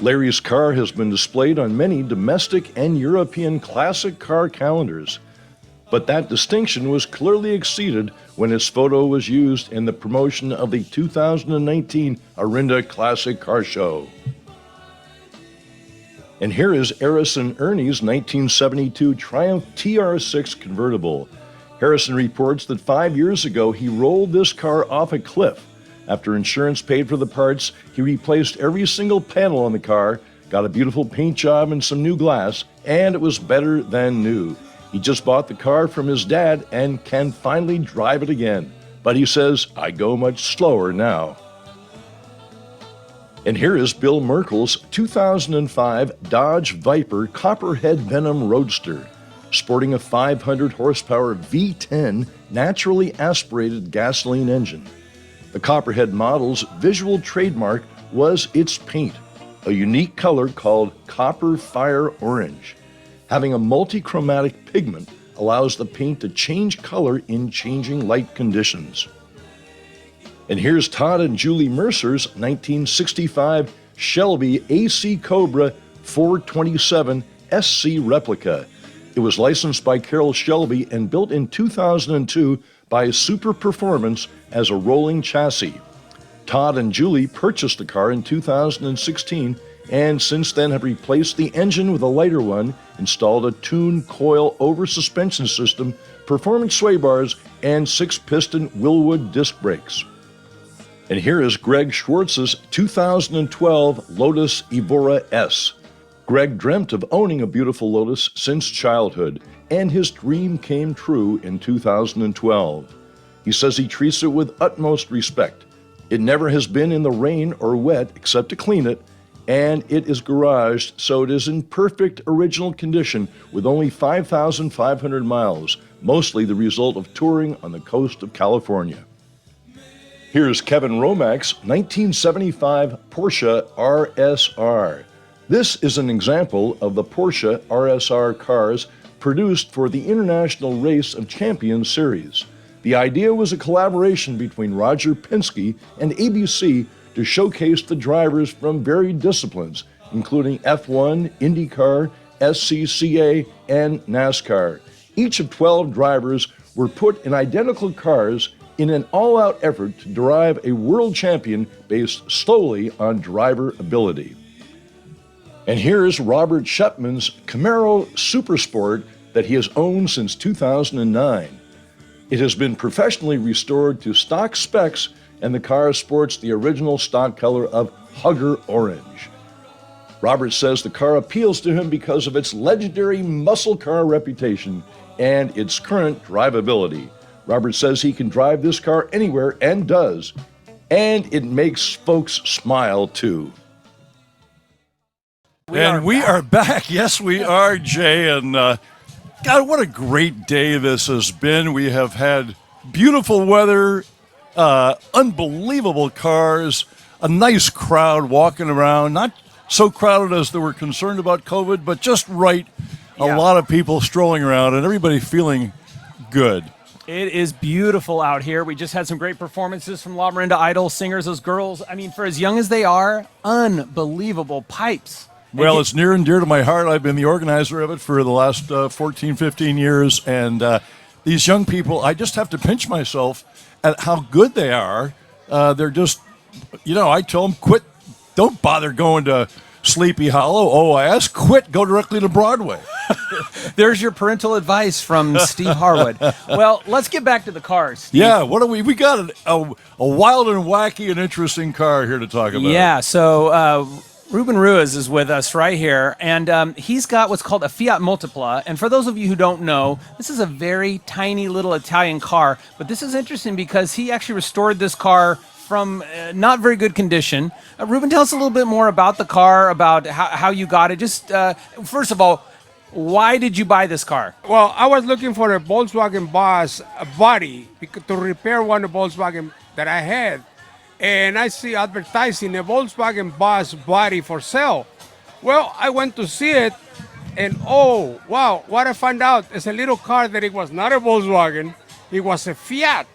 Larry's car has been displayed on many domestic and European classic car calendars, but that distinction was clearly exceeded when his photo was used in the promotion of the 2019 Orinda Classic Car Show. And here is Harrison Ernie's 1972 Triumph TR6 convertible. Harrison reports that 5 years ago he rolled this car off a cliff. After insurance paid for the parts, he replaced every single panel on the car, got a beautiful paint job and some new glass, and it was better than new. He just bought the car from his dad and can finally drive it again. But he says, I go much slower now. And here is Bill Merkel's 2005 Dodge Viper Copperhead Venom Roadster, sporting a 500 horsepower V10 naturally aspirated gasoline engine. The Copperhead model's visual trademark was its paint, a unique color called Copper Fire Orange. Having a multi-chromatic pigment allows the paint to change color in changing light conditions. And here's Todd and Julie Mercer's 1965 Shelby AC Cobra 427 SC replica. It was licensed by Carroll Shelby and built in 2002 by Super Performance as a rolling chassis. Todd and Julie purchased the car in 2016 and since then have replaced the engine with a lighter one, installed a tuned coil over suspension system, performance sway bars, and 6-piston Willwood disc brakes. And here is Greg Schwartz's 2012 Lotus Evora S. Greg dreamt of owning a beautiful Lotus since childhood, and his dream came true in 2012. He says he treats it with utmost respect. It never has been in the rain or wet except to clean it, and it is garaged, so it is in perfect original condition with only 5,500 miles, mostly the result of touring on the coast of California. Here's Kevin Romack's 1975 Porsche RSR. This is an example of the Porsche RSR cars produced for the International Race of Champions series. The idea was a collaboration between Roger Penske and ABC to showcase the drivers from varied disciplines, including F1, IndyCar, SCCA, and NASCAR. Each of 12 drivers were put in identical cars in an all-out effort to derive a world champion based solely on driver ability. And here's Robert Shepman's Camaro Supersport that he has owned since 2009. It has been professionally restored to stock specs, and the car sports the original stock color of Hugger Orange. Robert says the car appeals to him because of its legendary muscle car reputation and its current drivability. Robert says he can drive this car anywhere and does, and it makes folks smile too. We are back. Yes, we are, Jay. And God, what a great day this has been. We have had beautiful weather, unbelievable cars, a nice crowd walking around. Not so crowded as they were concerned about COVID, but just right. A lot of people strolling around and everybody feeling good. It is beautiful out here. We just had some great performances from La Orinda Idol singers. Those girls, I mean, for as young as they are, unbelievable pipes. Well, it's near and dear to my heart. I've been the organizer of it for the last 14, 15 years. And these young people, I just have to pinch myself at how good they are. They're just, I tell them, quit. Don't bother going to Sleepy Hollow, OIS. Quit. Go directly to Broadway. There's your parental advice from Steve Harwood. Well, let's get back to the cars, Steve. Yeah, what do we got a wild and wacky and interesting car here to talk about. Yeah, so Ruben Ruiz is with us right here, and he's got what's called a Fiat Multipla. And for those of you who don't know, this is a very tiny little Italian car, but this is interesting because he actually restored this car from not very good condition. Ruben, tell us a little bit more about the car, about how you got it. Just first of all, why did you buy this car? Well, I was looking for a Volkswagen Boss body to repair one of Volkswagen that I had. And I see advertising a Volkswagen Boss body for sale. Well, I went to see it, and oh, wow, what I found out is a little car that it was not a Volkswagen. It was a Fiat,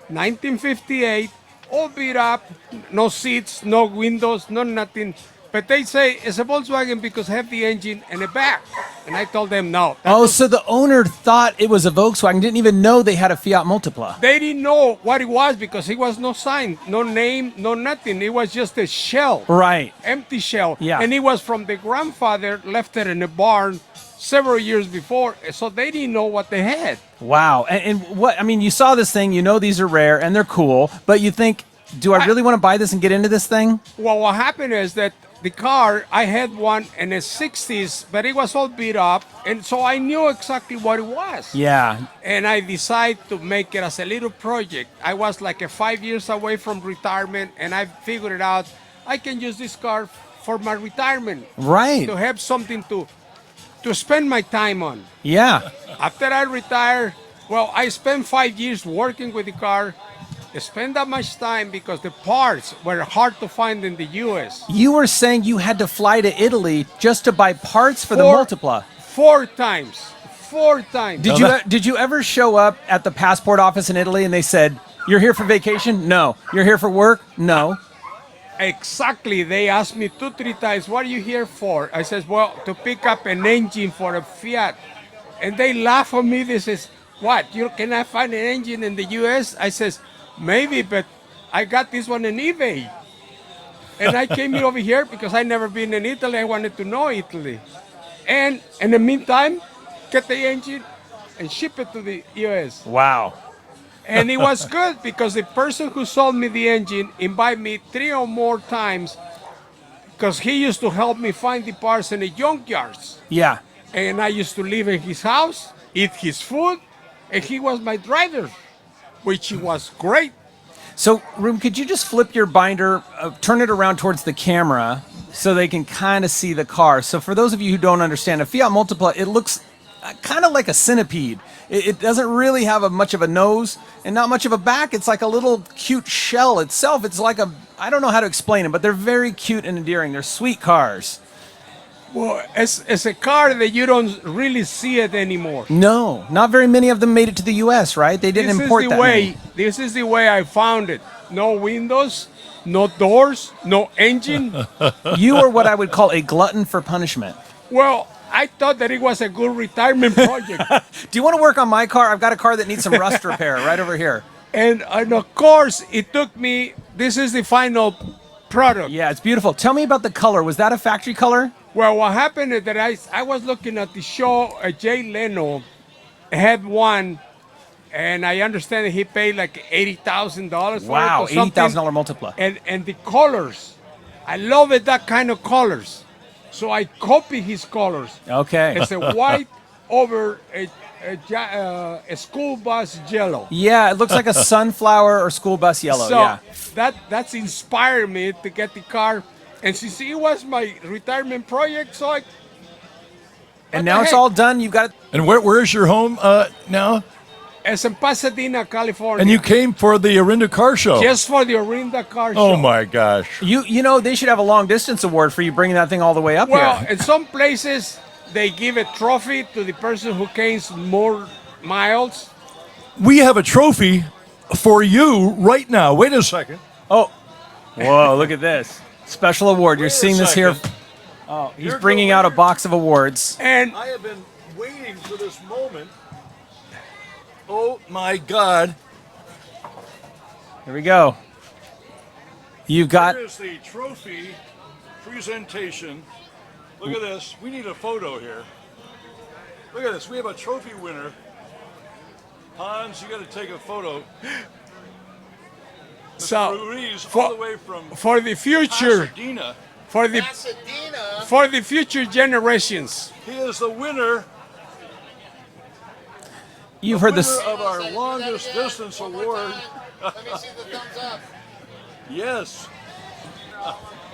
1958, all beat up, no seats, no windows, no nothing. But they say it's a Volkswagen because it have the engine and the back. And I told them no. So the owner thought it was a Volkswagen, didn't even know they had a Fiat Multipla. They didn't know what it was because it was no sign, no name, no nothing. It was just a shell. Right. Empty shell. Yeah. And it was from the grandfather, left it in the barn several years before. So they didn't know what they had. Wow. And what, I mean, you saw this thing, you know these are rare and they're cool, but you think, do I really want to buy this and get into this thing? Well, what happened is that the car, I had one in the 60s, but it was all beat up. And so I knew exactly what it was. Yeah. And I decided to make it as a little project. I was like 5 years away from retirement, and I figured it out. I can use this car for my retirement. Right. To have something to spend my time on. Yeah. After I retired, well, I spent 5 years working with the car. Spend that much time because the parts were hard to find in the U.S. You were saying you had to fly to Italy just to buy parts for the Multipla. 4 times. 4 times. Did you ever show up at the passport office in Italy and they said, "You're here for vacation?" No. "You're here for work?" No. Exactly. They asked me 2-3 times, "What are you here for?" I says, "Well, to pick up an engine for a Fiat." And they laugh at me. They says, "What? You cannot find an engine in the U.S.?" I says, "Maybe, but I got this one on eBay." And I came over here because I never been in Italy. I wanted to know Italy. And in the meantime, get the engine and ship it to the U.S. Wow. And it was good because the person who sold me the engine invited me 3 or more times because he used to help me find the parts in the junkyards. Yeah. And I used to live in his house, eat his food, and he was my driver, which was great. So, Room, could you just flip your binder, turn it around towards the camera so they can kind of see the car? So for those of you who don't understand, a Fiat Multipla, it looks kind of like a centipede. It doesn't really have much of a nose and not much of a back. It's like a little cute shell itself. It's like I don't know how to explain it, but they're very cute and endearing. They're sweet cars. Well, it's a car that you don't really see it anymore. No, not very many of them made it to the U.S., right? They didn't import that many. This is the way I found it. No windows, no doors, no engine. You are what I would call a glutton for punishment. Well, I thought that it was a good retirement project. Do you want to work on my car? I've got a car that needs some rust repair right over here. And of course, it took me, this is the final product. Yeah, it's beautiful. Tell me about the color. Was that a factory color? Well, what happened is that I was looking at the show, Jay Leno had one, and I understand that he paid like $80,000 for it. Wow, $80,000 Multipla. And the colors, I love it, that kind of colors. So I copy his colors. Okay. It's a white over a school bus yellow. Yeah, it looks like a sunflower or school bus yellow. So Yeah. that's inspired me to get the car. And since it was my retirement project, so And now it's all done. You've got it. And where's your home now? it's in Pasadena, California. And you came for the Orinda Car Show. Just for the Orinda Car Show. Oh my gosh. You know they should have a long distance award for you bringing that thing all the way up Well, here. in some places they give a trophy to the person who gains more miles. We have a trophy for you right now. Wait a second. Oh, whoa! Look at this special award. You're Wait a seeing this here. second. Oh, he's Here bringing go- out a box of awards. And I have been waiting for this moment. Oh my God. Here we go. You've got. Here's the trophy presentation. Look at this. We need a photo here. Look at this. We have a trophy winner. Hans, you got to take a photo. so Ruiz, all for, the way from for the future, Pasadena. for the future generations. He is the winner. You've heard this. Winner of our longest distance award. Let me see the thumbs up. Yes.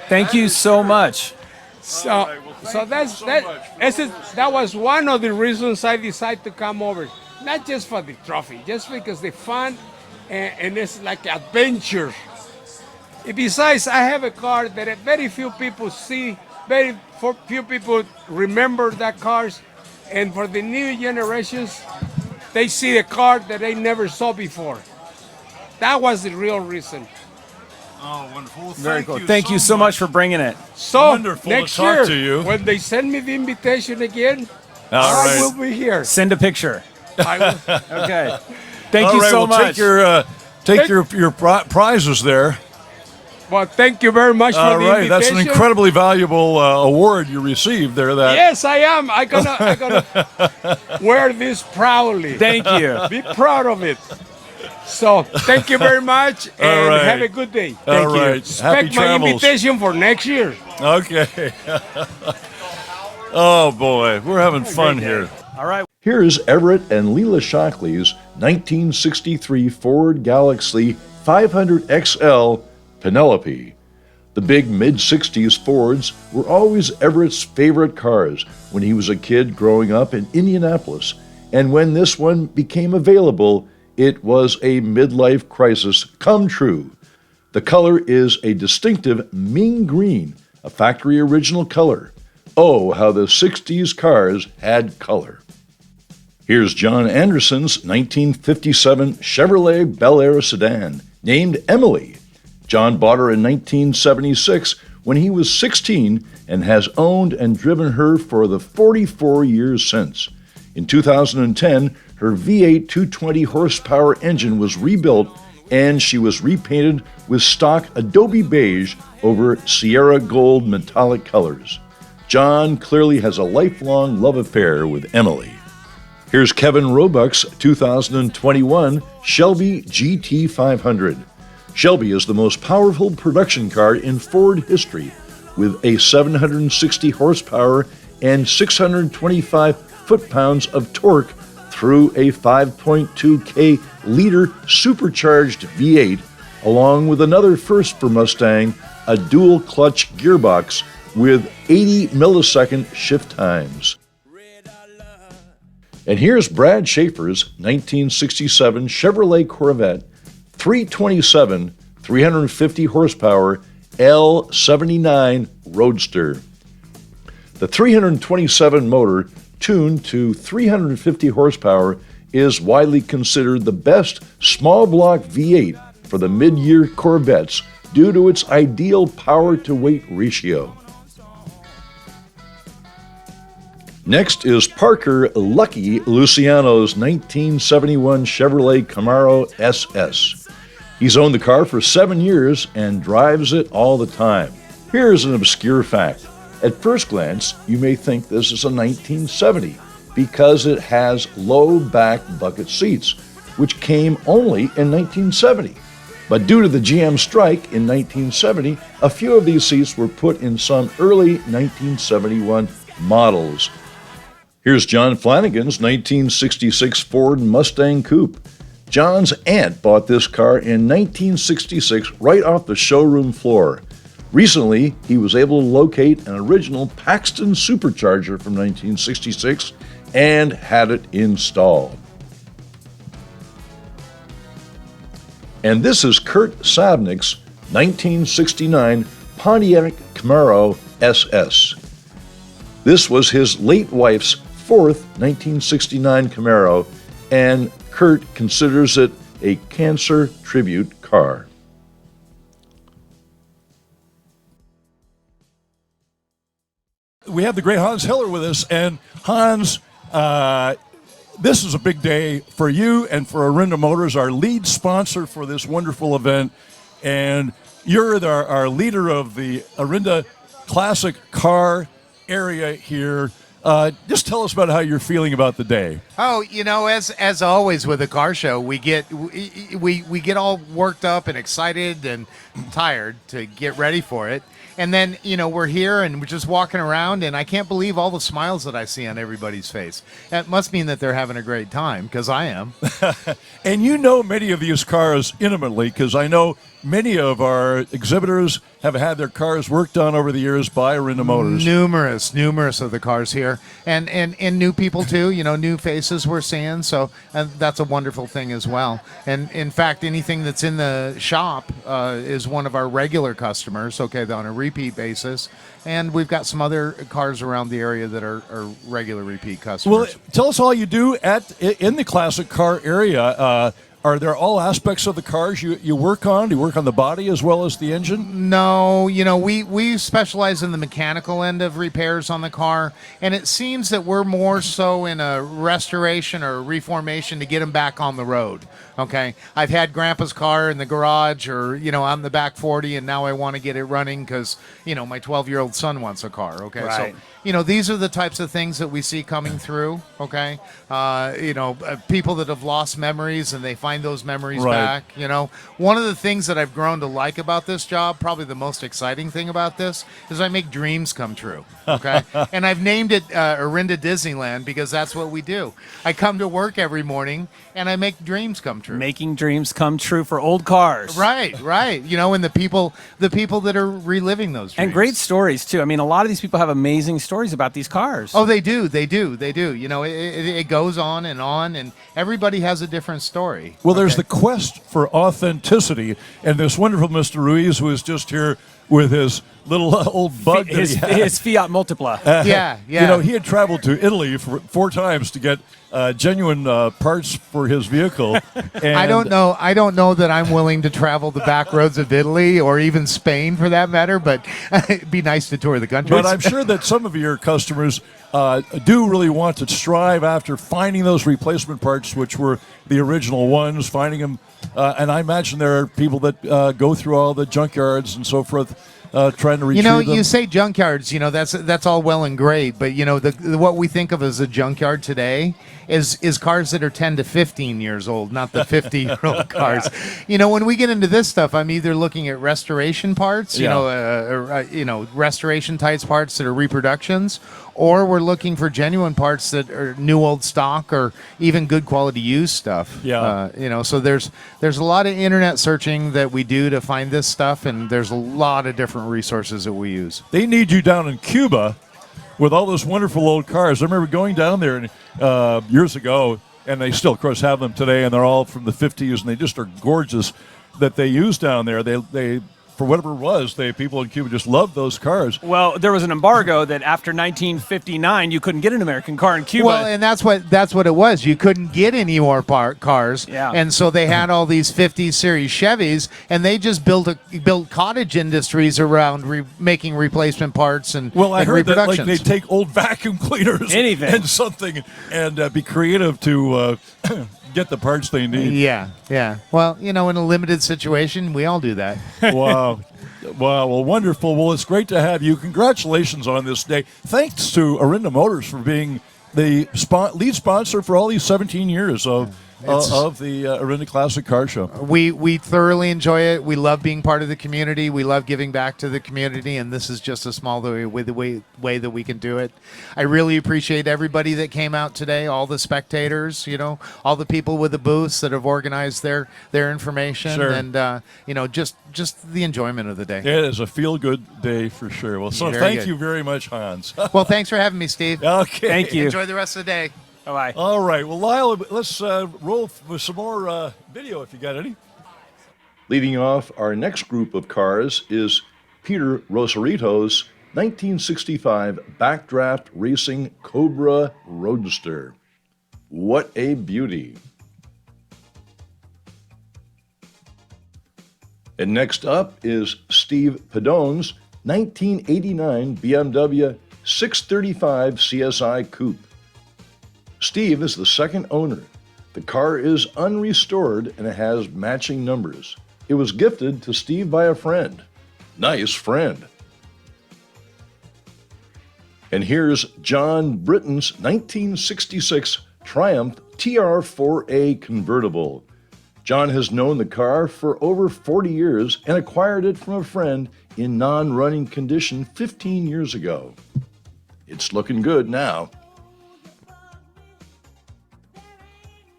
Thank you so much. So, All right, well, thank so you that's so that. much. That was one of the reasons I decided to come over. Not just for the trophy, just because the fun and it's like adventure. Besides, I have a car that very few people see, very few people remember that cars, and for the new generations, they see a car that they never saw before. That was the real reason. Oh, wonderful. Very cool. Thank you so much for bringing it. So Wonderful to next talk year, to you. when they send me the invitation again, All I right. will be here. Send a picture. I will. Okay. Thank All you right, so well, much. take your prizes there. Well, thank you very much All for the right, invitation. that's an incredibly valuable award you received there. That Yes, I am. I gonna wear this proudly. Thank you. Be proud of it. So, thank you very much, and right. have a good day. All Thank you. right. Expect Happy my travels. invitation for next year. Okay. Oh boy, we're having fun here. All right. Here's Everett and Leela Shockley's 1963 Ford Galaxy 500 XL Penelope. The big mid-60s Fords were always Everett's favorite cars when he was a kid growing up in Indianapolis, and when this one became available, it was a midlife crisis come true. The color is a distinctive Ming green, a factory original color. Oh, how the 60s cars had color. Here's John Anderson's 1957 Chevrolet Bel Air sedan, named Emily. John bought her in 1976 when he was 16 and has owned and driven her for the 44 years since. In 2010, her V8 220 horsepower engine was rebuilt and she was repainted with stock Adobe beige over Sierra Gold metallic colors. John clearly has a lifelong love affair with Emily. Here's Kevin Roebuck's 2021 Shelby GT500. Shelby is the most powerful production car in Ford history, with a 760 horsepower and 625 foot-pounds of torque through a 5.2K liter supercharged V8, along with another first for Mustang, a dual clutch gearbox with 80 millisecond shift times. And here's Brad Schaefer's 1967 Chevrolet Corvette 327 350 horsepower L79 Roadster. The 327 motor, tuned to 350 horsepower, is widely considered the best small block V8 for the mid-year Corvettes due to its ideal power-to-weight ratio. Next is Parker Lucky Luciano's 1971 Chevrolet Camaro SS. He's owned the car for 7 years and drives it all the time. Here's an obscure fact. At first glance, you may think this is a 1970 because it has low back bucket seats, which came only in 1970. But due to the GM strike in 1970, a few of these seats were put in some early 1971 models. Here's John Flanagan's 1966 Ford Mustang Coupe. John's aunt bought this car in 1966 right off the showroom floor. Recently, he was able to locate an original Paxton supercharger from 1966 and had it installed. And this is Kurt Sabnick's 1969 Pontiac Camaro SS. This was his late wife's fourth 1969 Camaro, and Kurt considers it a cancer tribute car. We have the great Hans Hiller with us, and Hans, this is a big day for you and for Orinda Motors, our lead sponsor for this wonderful event, and you're our leader of the Orinda Classic Car area here. Just tell us about how you're feeling about the day. Oh, as always with a car show, we get all worked up and excited and tired to get ready for it. And then, we're here and we're just walking around, and I can't believe all the smiles that I see on everybody's face. That must mean that they're having a great time, because I am. And you know many of these cars intimately, because I know many of our exhibitors have had their cars worked on over the years by Orinda Motors. Numerous of the cars here, and new people too. New faces we're seeing, so that's a wonderful thing as well. And in fact, anything that's in the shop is one of our regular customers. Okay, on a repeat basis, and we've got some other cars around the area that are regular repeat customers. Well, tell us all you do in the classic car area. Are there all aspects of the cars you work on? Do you work on the body as well as the engine? No, we specialize in the mechanical end of repairs on the car, and it seems that we're more so in a restoration or reformation to get them back on the road. Okay, I've had Grandpa's car in the garage, or on the back 40, and now I want to get it running because my 12-year-old son wants a car. Okay, right. So these are the types of things that we see coming through. Okay, people that have lost memories and they find those memories Right. back. One of the things that I've grown to like about this job, probably the most exciting thing about this, is I make dreams come true. Okay, and I've named it Orinda Disneyland because that's what we do. I come to work every morning and I make dreams come true. Making dreams come true for old cars. Right. And the people that are reliving those dreams. And great stories, too. I mean, a lot of these people have amazing stories about these cars. Oh, they do. It goes on, and everybody has a different story. Well, there's the quest for authenticity, and this wonderful Mr. Ruiz, who is just here with his little old bug. His Fiat Multipla. Yeah. He had traveled to Italy 4 times to get genuine parts for his vehicle. And I don't know that I'm willing to travel the back roads of Italy or even Spain for that matter, but it'd be nice to tour the country. But I'm sure that some of your customers do really want to strive after finding those replacement parts, which were the original ones, finding them And I imagine there are people that go through all the junkyards and so forth, trying to retrieve them. You say junkyards. That's all well and great, but what we think of as a junkyard today is cars that are 10 to 15 years old, not the 50-year-old cars. When we get into this stuff, I'm either looking at restoration parts, restoration types parts that are reproductions, or we're looking for genuine parts that are new old stock or even good quality used stuff. So there's a lot of internet searching that we do to find this stuff, and there's a lot of different resources that we use. They need you down in Cuba with all those wonderful old cars. I remember going down there years ago, and they still, of course, have them today, and they're all from the 50s, and they just are gorgeous that they use down there. They for whatever it was, people in Cuba just loved those cars. Well, there was an embargo that after 1959, you couldn't get an American car in Cuba. Well, and that's what it was. You couldn't get any more cars, and so they had all these 50 series Chevys, and they just built cottage industries around making replacement parts and I heard that reproductions. they take old vacuum cleaners and something and be creative to get the parts they need. Yeah. Well, in a limited situation, we all do that. Wow. Well, wonderful. Well, it's great to have you. Congratulations on this day. Thanks to Orinda Motors for being the lead sponsor for all these 17 years of the Orinda Classic Car Show. We thoroughly enjoy it. We love being part of the community. We love giving back to the community, and this is just a small way that we can do it. I really appreciate everybody that came out today, all the spectators, all the people with the booths that have organized their information, and just the enjoyment of the day. It is a feel-good day for sure. Well, so thank you very much, Hans. Well, thanks for having me, Steve. Okay. Thank you. Enjoy the rest of the day. Bye-bye. All right. Well, Lyle, let's roll with some more video if you got any. Leading off our next group of cars is Peter Rosarito's 1965 Backdraft Racing Cobra Roadster. What a beauty. And next up is Steve Padone's 1989 BMW 635 CSI Coupe. Steve is the second owner. The car is unrestored and it has matching numbers. It was gifted to Steve by a friend. Nice friend. And here's John Britton's 1966 Triumph TR4A convertible. John has known the car for over 40 years and acquired it from a friend in non-running condition 15 years ago. It's looking good now.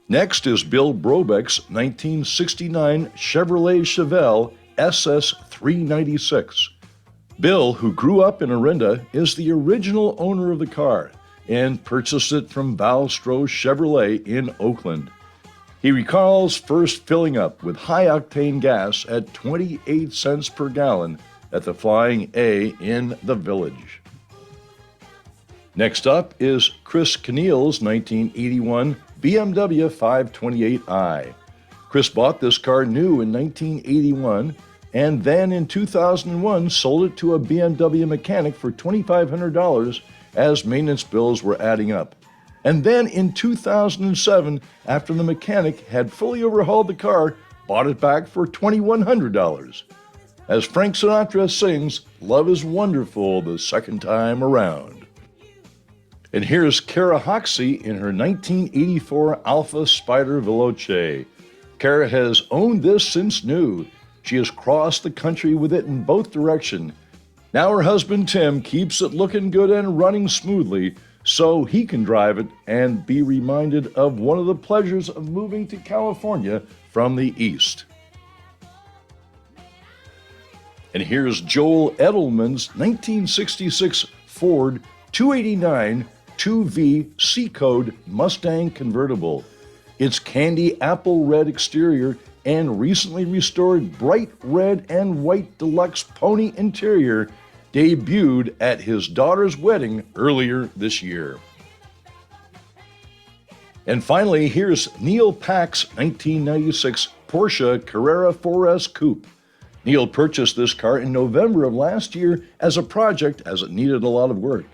Next is Bill Brobeck's 1969 Chevrolet Chevelle SS396. Bill, who grew up in Orinda, is the original owner of the car and purchased it from Valstro Chevrolet in Oakland. He recalls first filling up with high-octane gas at 28 cents per gallon at the Flying A in the Village. Next up is Chris Keneal's 1981 BMW 528i. Chris bought this car new in 1981 and then in 2001 sold it to a BMW mechanic for $2,500 as maintenance bills were adding up. And then in 2007, after the mechanic had fully overhauled the car, bought it back for $2,100. As Frank Sinatra sings, love is wonderful the second time around. And here's Kara Hoxie in her 1984 Alfa Spider Veloce. Kara has owned this since new. She has crossed the country with it in both directions. Now her husband Tim keeps it looking good and running smoothly so he can drive it and be reminded of one of the pleasures of moving to California from the East. And here's Joel Edelman's 1966 Ford 289 2V C-Code Mustang convertible. Its candy apple red exterior and recently restored bright red and white deluxe pony interior debuted at his daughter's wedding earlier this year. And finally, here's Neil Pack's 1996 Porsche Carrera 4S Coupe. Neil purchased this car in November of last year as a project as it needed a lot of work.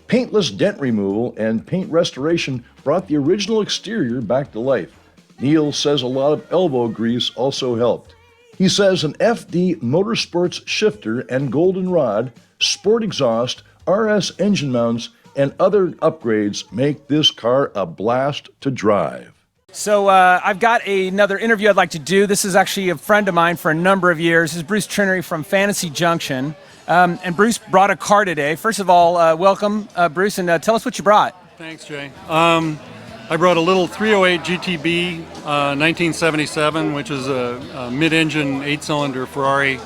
Paintless dent removal and paint restoration brought the original exterior back to life. Neil says a lot of elbow grease also helped. He says an FD Motorsports shifter and golden rod, sport exhaust, RS engine mounts, and other upgrades make this car a blast to drive. So I've got another interview I'd like to do. This is actually a friend of mine for a number of years. This is Bruce Trinery from Fantasy Junction. And Bruce brought a car today. First of all, welcome, Bruce, and tell us what you brought. Thanks, Jay. I brought a little 308 GTB 1977, which is a mid-engine 8-cylinder Ferrari,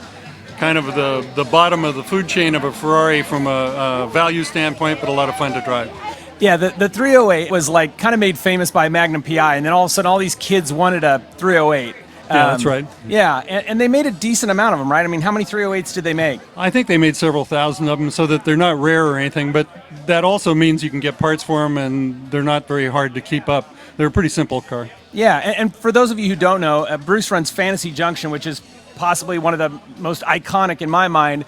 kind of the bottom of the food chain of a Ferrari from a value standpoint, but a lot of fun to drive. Yeah, the 308 was like kind of made famous by Magnum PI, and then all of a sudden all these kids wanted a 308. Yeah, that's right. Yeah, and they made a decent amount of them, right? I mean, how many 308s did they make? I think they made several thousand of them so that they're not rare or anything, but that also means you can get parts for them and they're not very hard to keep up. They're a pretty simple car. Yeah, and for those of you who don't know, Bruce runs Fantasy Junction, which is possibly one of the most iconic, in my mind,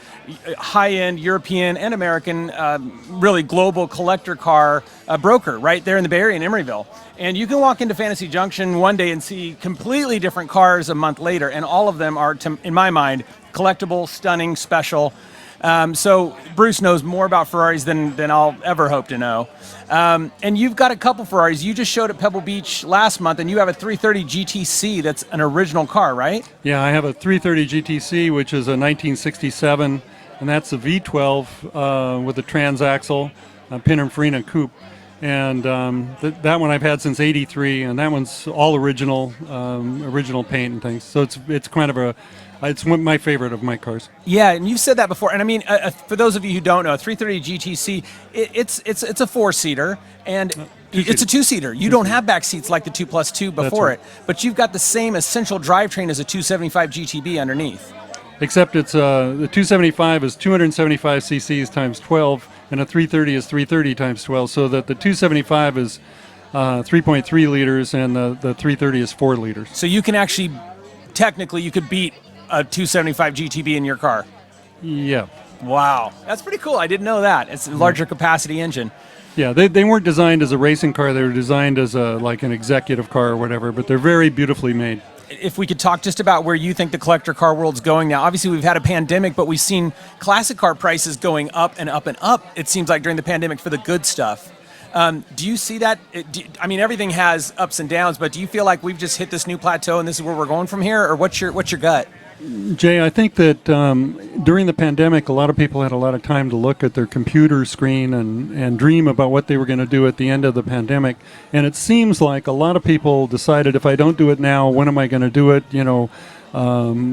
high-end European and American, really global collector car broker right there in the Bay Area in Emeryville. And you can walk into Fantasy Junction one day and see completely different cars a month later, and all of them are, in my mind, collectible, stunning, special. So Bruce knows more about Ferraris than I'll ever hope to know. And you've got a couple Ferraris. You just showed at Pebble Beach last month, and you have a 330 GTC that's an original car, right? Yeah, I have a 330 GTC, which is a 1967, and that's a V12 with a transaxle, a Pininfarina coupe. And that one I've had since '83, and that one's all original, original paint and things. So it's kind of it's one of my favorite of my cars. Yeah, and you've said that before. And I mean, for those of you who don't know, a 330 GTC, it's a four-seater, and it's a two-seater. You don't have back seats like the 2+2 before right. it, but you've got the same essential drivetrain as a 275 GTB underneath. Except it's the 275 is 275 cc's times 12, and a 330 is 330 times 12, so that the 275 is 3.3 liters and the 330 is 4 liters. So you can actually, technically, you could beat a 275 GTB in your car. Yeah. Wow, that's pretty cool. I didn't know that. It's a larger capacity engine. Yeah, they weren't designed as a racing car. They were designed as like an executive car or whatever, but they're very beautifully made. If we could talk just about where you think the collector car world's going now. Obviously, we've had a pandemic, but we've seen classic car prices going up and up and up, it seems like, during the pandemic for the good stuff. Do you see that? I mean, everything has ups and downs, but do you feel like we've just hit this new plateau and this is where we're going from here? Or what's your gut? Jay, I think that during the pandemic, a lot of people had a lot of time to look at their computer screen and dream about what they were going to do at the end of the pandemic. And it seems like a lot of people decided, if I don't do it now, when am I going to do it? You know,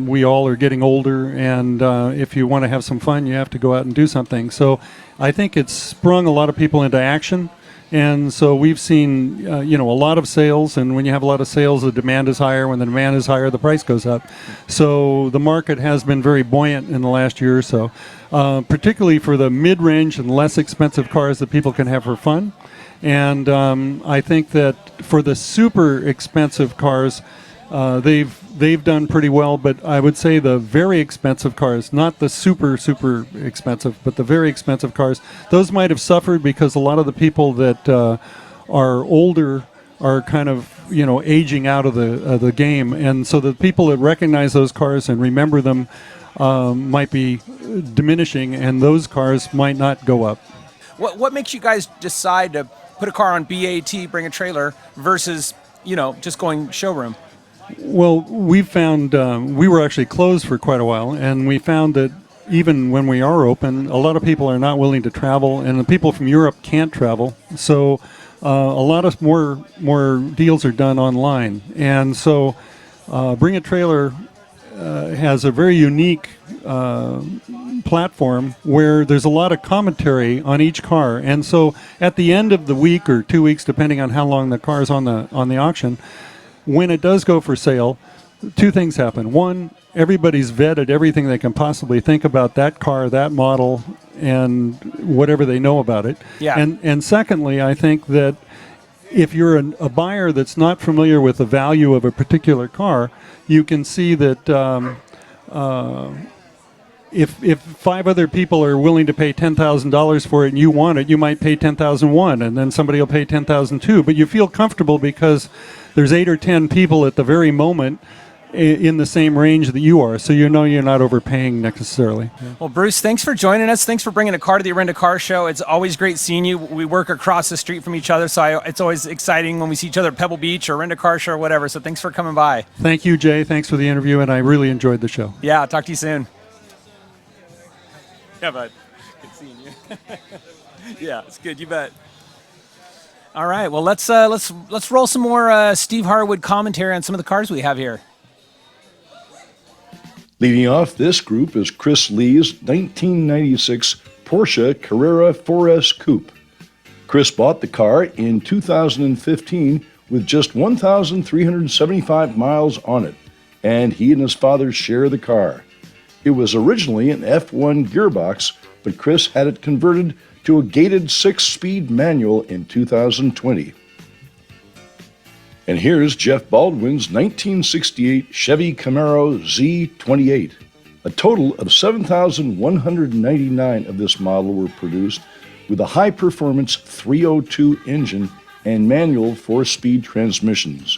we all are getting older, and if you want to have some fun, you have to go out and do something. So I think it's sprung a lot of people into action. And so we've seen, a lot of sales, and when you have a lot of sales, the demand is higher. When the demand is higher, the price goes up. So the market has been very buoyant in the last year or so, particularly for the mid-range and less expensive cars that people can have for fun. And I think that for the super expensive cars, they've done pretty well, but I would say the very expensive cars, not the super expensive, but the very expensive cars, those might have suffered because a lot of the people that are older are kind of aging out of the game, and so the people that recognize those cars and remember them might be diminishing, and those cars might not go up. What makes you guys decide to put a car on BAT, bring a trailer, versus just going showroom? Well, we found we were actually closed for quite a while, and we found that even when we are open, a lot of people are not willing to travel, and the people from Europe can't travel. So a lot of more deals are done online. And so Bring a Trailer has a very unique platform where there's a lot of commentary on each car. And so at the end of the week or 2 weeks, depending on how long the car is on the auction, when it does go for sale, two things happen. One, everybody's vetted everything they can possibly think about that car, that model, and whatever they know about it. Yeah. And secondly, I think that if you're a buyer that's not familiar with the value of a particular car, you can see that if 5 other people are willing to pay $10,000 for it and you want it, you might pay $10,001, and then somebody will pay $10,002. But you feel comfortable because there's 8 or 10 people at the very moment in the same range that you are, so you know you're not overpaying necessarily. Well, Bruce, thanks for joining us. Thanks for bringing a car to the Orinda Car Show. It's always great seeing you. We work across the street from each other, so it's always exciting when we see each other at Pebble Beach or Orinda Car Show or whatever. So thanks for coming by. Thank you, Jay. Thanks for the interview, and I really enjoyed the show. Yeah, I'll talk to you soon. Yeah, bud. Good seeing you. Yeah, it's good. You bet. All right. Well, let's roll some more Steve Harwood commentary on some of the cars we have here. Leading off this group is Chris Lee's 1996 Porsche Carrera 4S Coupe. Chris bought the car in 2015 with just 1,375 miles on it, and he and his father share the car. It was originally an F1 gearbox, but Chris had it converted to a gated 6-speed manual in 2020. And here's Jeff Baldwin's 1968 Chevy Camaro Z28. A total of 7,199 of this model were produced with a high-performance 302 engine and manual 4-speed transmissions.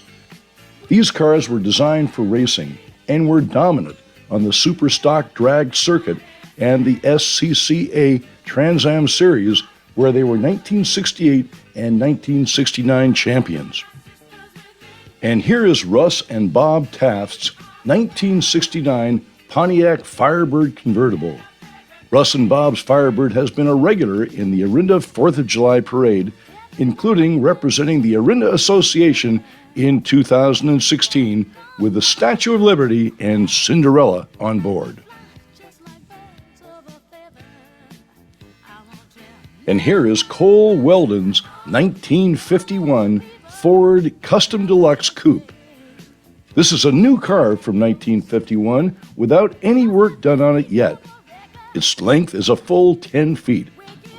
These cars were designed for racing and were dominant on the Superstock drag circuit and the SCCA Trans Am Series, where they were 1968 and 1969 champions. And here is Russ and Bob Taft's 1969 Pontiac Firebird convertible. Russ and Bob's Firebird has been a regular in the Orinda 4th of July parade, including representing the Orinda Association in 2016 with the Statue of Liberty and Cinderella on board. And here is Cole Weldon's 1951 Ford Custom Deluxe Coupe. This is a new car from 1951 without any work done on it yet. Its length is a full 10 feet.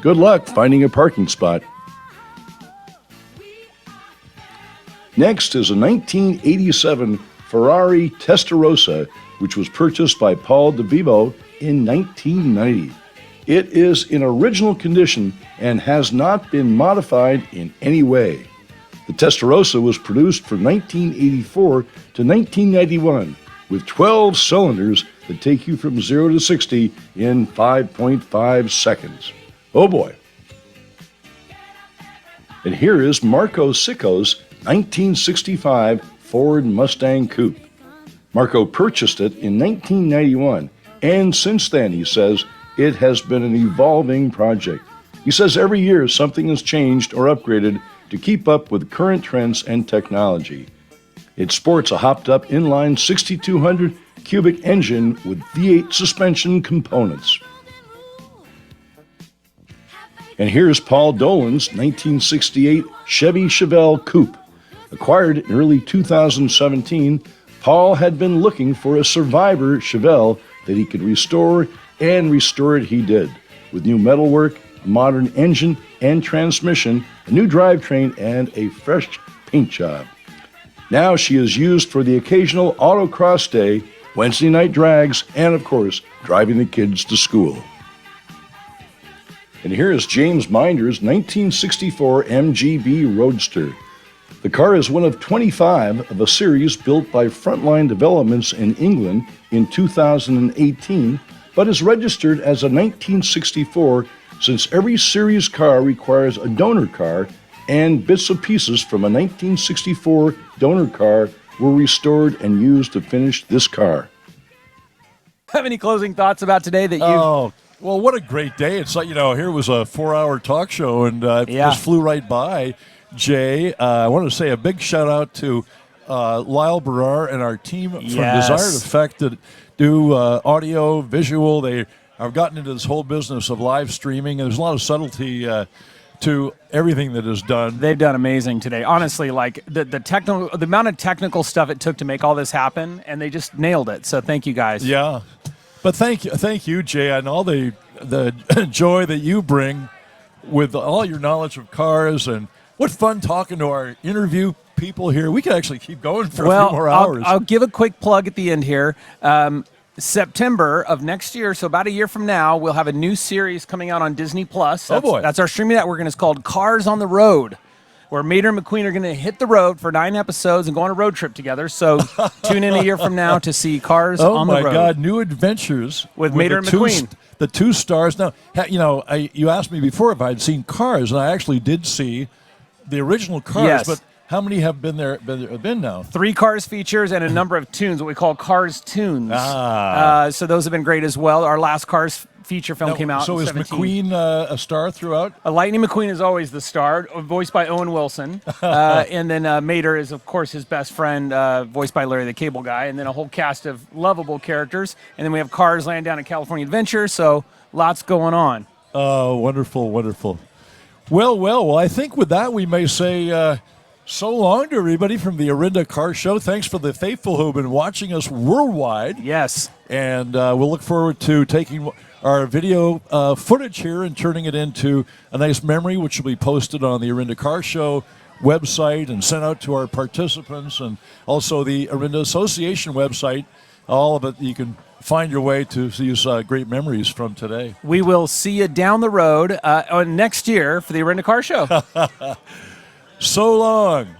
Good luck finding a parking spot. Next is a 1987 Ferrari Testarossa, which was purchased by Paul DeVivo in 1990. It is in original condition and has not been modified in any way. The Testarossa was produced from 1984 to 1991 with 12 cylinders that take you from 0 to 60 in 5.5 seconds. Oh boy. And here is Marco Sicco's 1965 Ford Mustang Coupe. Marco purchased it in 1991, and since then, he says, it has been an evolving project. He says every year something has changed or upgraded to keep up with current trends and technology. It sports a hopped-up inline 6,200 cubic engine with V8 suspension components. And here's Paul Dolan's 1968 Chevy Chevelle Coupe. Acquired in early 2017, Paul had been looking for a survivor Chevelle that he could restore, and restore it he did, with new metalwork, a modern engine and transmission, a new drivetrain, and a fresh paint job. Now she is used for the occasional autocross day, Wednesday night drags, and of course, driving the kids to school. And here is James Minder's 1964 MGB Roadster. The car is one of 25 of a series built by Frontline Developments in England in 2018, but is registered as a 1964 since every series car requires a donor car, and bits and pieces from a 1964 donor car were restored and used to finish this car. Have any closing thoughts about today that you? Oh, well, what a great day. It's like, here was a 4-hour talk show, and it just flew right by. Jay, I want to say a big shout out to Lyle Barrar and our team from Desired Effect that do audio, visual. They have gotten into this whole business of live streaming, and there's a lot of subtlety to everything that is done. They've done amazing today. Honestly, like the amount of technical stuff it took to make all this happen, and they just nailed it. So thank you guys. Yeah, but thank you, Jay, and all the joy that you bring with all your knowledge of cars. And what fun talking to our interview people here. We could actually keep going for a few more hours. I'll give a quick plug at the end here. September of next year, so about a year from now, we'll have a new series coming out on Disney Plus. Oh, boy. That's our streaming network, and it's called Cars on the Road, where Mater and McQueen are going to hit the road for 9 episodes and go on a road trip together. So tune in a year from now to see Cars on the Road. Oh, my God. New adventures With Mater and McQueen. The 2 stars. Now, you asked me before if I'd seen Cars, and I actually did see the original Cars, Yes. but how many have been now? 3 Cars features and a number of tunes, what we call Cars tunes. So those have been great as well. Our last Cars feature film came out So in is 17. McQueen a star throughout? Lightning McQueen is always the star, voiced by Owen Wilson. And then Mater is, of course, his best friend, voiced by Larry the Cable Guy. And then a whole cast of lovable characters. And then we have Cars Land Down at California Adventure. So lots going on. Oh, wonderful, wonderful. Well, I think with that we may say so long to everybody from the Orinda Car Show. Thanks for the faithful who have been watching us worldwide. Yes. And we'll look forward to taking our video footage here and turning it into a nice memory, which will be posted on the Orinda Car Show website and sent out to our participants, and also the Orinda Association website. All of it, you can find your way to these great memories from today. We will see you down the road next year for the Orinda Car Show. So long.